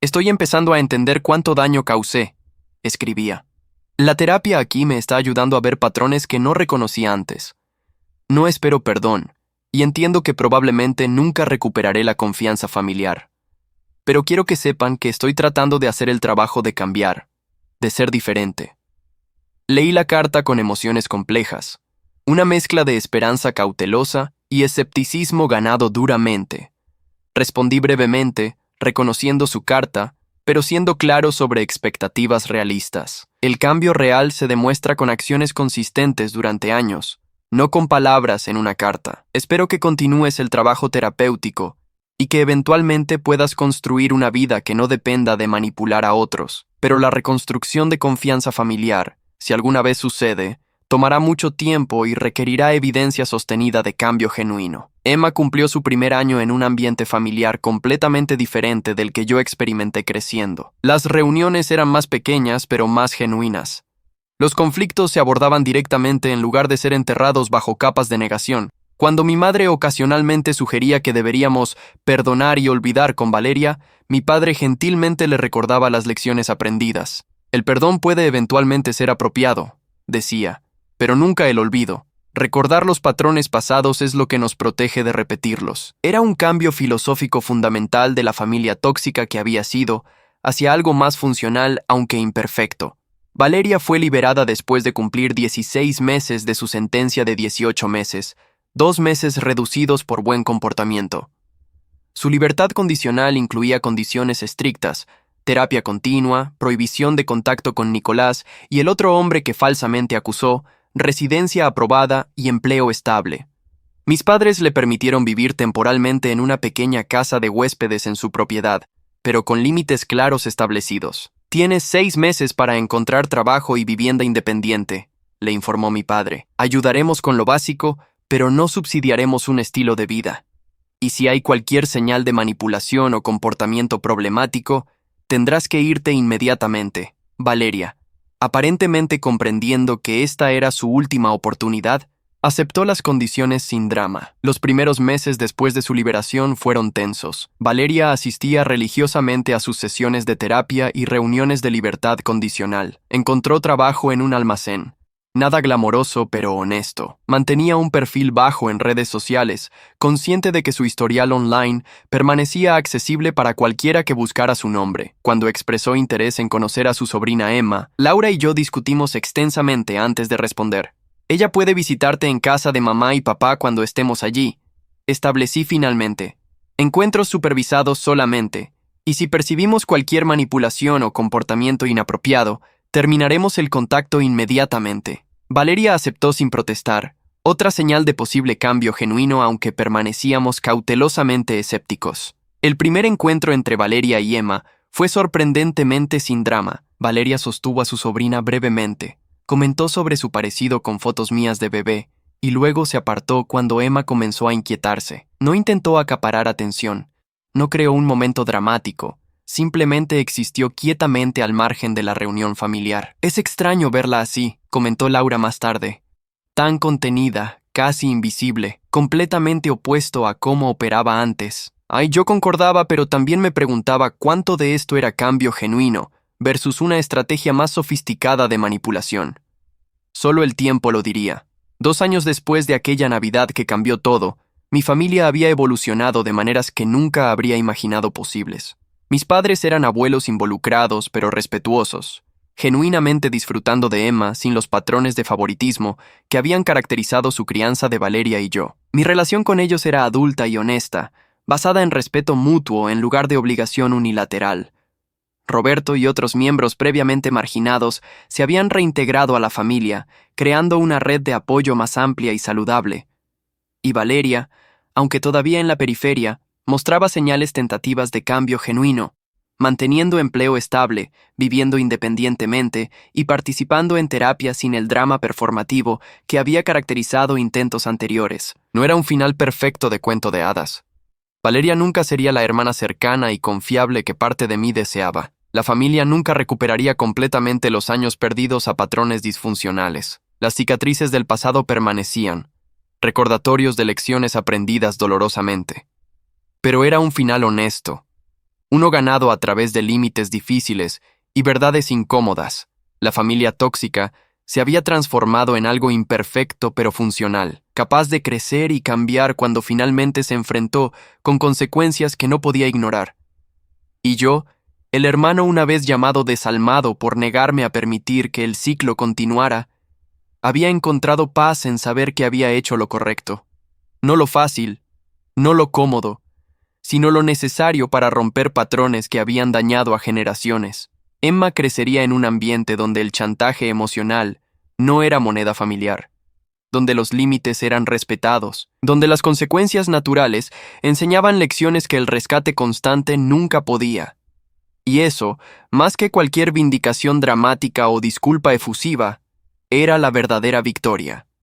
A: Estoy empezando a entender cuánto daño causé, escribía. La terapia aquí me está ayudando a ver patrones que no reconocí antes. No espero perdón, y entiendo que probablemente nunca recuperaré la confianza familiar. Pero quiero que sepan que estoy tratando de hacer el trabajo de cambiar, de ser diferente. Leí la carta con emociones complejas, una mezcla de esperanza cautelosa y escepticismo ganado duramente. Respondí brevemente, reconociendo su carta, pero siendo claro sobre expectativas realistas. El cambio real se demuestra con acciones consistentes durante años, no con palabras en una carta. Espero que continúes el trabajo terapéutico y que eventualmente puedas construir una vida que no dependa de manipular a otros. Pero la reconstrucción de confianza familiar, si alguna vez sucede, tomará mucho tiempo y requerirá evidencia sostenida de cambio genuino. Emma cumplió su primer año en un ambiente familiar completamente diferente del que yo experimenté creciendo. Las reuniones eran más pequeñas pero más genuinas. Los conflictos se abordaban directamente en lugar de ser enterrados bajo capas de negación. Cuando mi madre ocasionalmente sugería que deberíamos perdonar y olvidar con Valeria, mi padre gentilmente le recordaba las lecciones aprendidas. El perdón puede eventualmente ser apropiado, decía, pero nunca el olvido. Recordar los patrones pasados es lo que nos protege de repetirlos. Era un cambio filosófico fundamental de la familia tóxica que había sido, hacia algo más funcional aunque imperfecto. Valeria fue liberada después de cumplir 16 meses de su sentencia de 18 meses, 2 meses reducidos por buen comportamiento. Su libertad condicional incluía condiciones estrictas, terapia continua, prohibición de contacto con Nicolás y el otro hombre que falsamente acusó, residencia aprobada y empleo estable. Mis padres le permitieron vivir temporalmente en una pequeña casa de huéspedes en su propiedad, pero con límites claros establecidos. «Tienes 6 meses para encontrar trabajo y vivienda independiente», le informó mi padre. «Ayudaremos con lo básico, pero no subsidiaremos un estilo de vida. Y si hay cualquier señal de manipulación o comportamiento problemático, tendrás que irte inmediatamente». Valeria, aparentemente comprendiendo que esta era su última oportunidad, aceptó las condiciones sin drama. Los primeros meses después de su liberación fueron tensos. Valeria asistía religiosamente a sus sesiones de terapia y reuniones de libertad condicional. Encontró trabajo en un almacén. Nada glamoroso, pero honesto. Mantenía un perfil bajo en redes sociales, consciente de que su historial online permanecía accesible para cualquiera que buscara su nombre. Cuando expresó interés en conocer a su sobrina Emma, Laura y yo discutimos extensamente antes de responder. «Ella puede visitarte en casa de mamá y papá cuando estemos allí», establecí finalmente. «Encuentros supervisados solamente, y si percibimos cualquier manipulación o comportamiento inapropiado, terminaremos el contacto inmediatamente». Valeria aceptó sin protestar, otra señal de posible cambio genuino aunque permanecíamos cautelosamente escépticos. El primer encuentro entre Valeria y Emma fue sorprendentemente sin drama. Valeria sostuvo a su sobrina brevemente. Comentó sobre su parecido con fotos mías de bebé, y luego se apartó cuando Emma comenzó a inquietarse. No intentó acaparar atención, no creó un momento dramático, simplemente existió quietamente al margen de la reunión familiar. «Es extraño verla así», comentó Laura más tarde. «Tan contenida, casi invisible, completamente opuesto a cómo operaba antes». Ay, yo concordaba, pero también me preguntaba cuánto de esto era cambio genuino versus una estrategia más sofisticada de manipulación. Solo el tiempo lo diría. 2 años después de aquella Navidad que cambió todo, mi familia había evolucionado de maneras que nunca habría imaginado posibles. Mis padres eran abuelos involucrados pero respetuosos, genuinamente disfrutando de Emma sin los patrones de favoritismo que habían caracterizado su crianza de Valeria y yo. Mi relación con ellos era adulta y honesta, basada en respeto mutuo en lugar de obligación unilateral. Roberto y otros miembros previamente marginados se habían reintegrado a la familia, creando una red de apoyo más amplia y saludable. Y Valeria, aunque todavía en la periferia, mostraba señales tentativas de cambio genuino, manteniendo empleo estable, viviendo independientemente y participando en terapia sin el drama performativo que había caracterizado intentos anteriores. No era un final perfecto de cuento de hadas. Valeria nunca sería la hermana cercana y confiable que parte de mí deseaba. La familia nunca recuperaría completamente los años perdidos a patrones disfuncionales. Las cicatrices del pasado permanecían, recordatorios de lecciones aprendidas dolorosamente. Pero era un final honesto, uno ganado a través de límites difíciles y verdades incómodas. La familia tóxica se había transformado en algo imperfecto pero funcional, capaz de crecer y cambiar cuando finalmente se enfrentó con consecuencias que no podía ignorar. Y yo, el hermano una vez llamado desalmado por negarme a permitir que el ciclo continuara, había encontrado paz en saber que había hecho lo correcto. No lo fácil, no lo cómodo, sino lo necesario para romper patrones que habían dañado a generaciones. Emma crecería en un ambiente donde el chantaje emocional no era moneda familiar, donde los límites eran respetados, donde las consecuencias naturales enseñaban lecciones que el rescate constante nunca podía. Y eso, más que cualquier vindicación dramática o disculpa efusiva, era la verdadera victoria.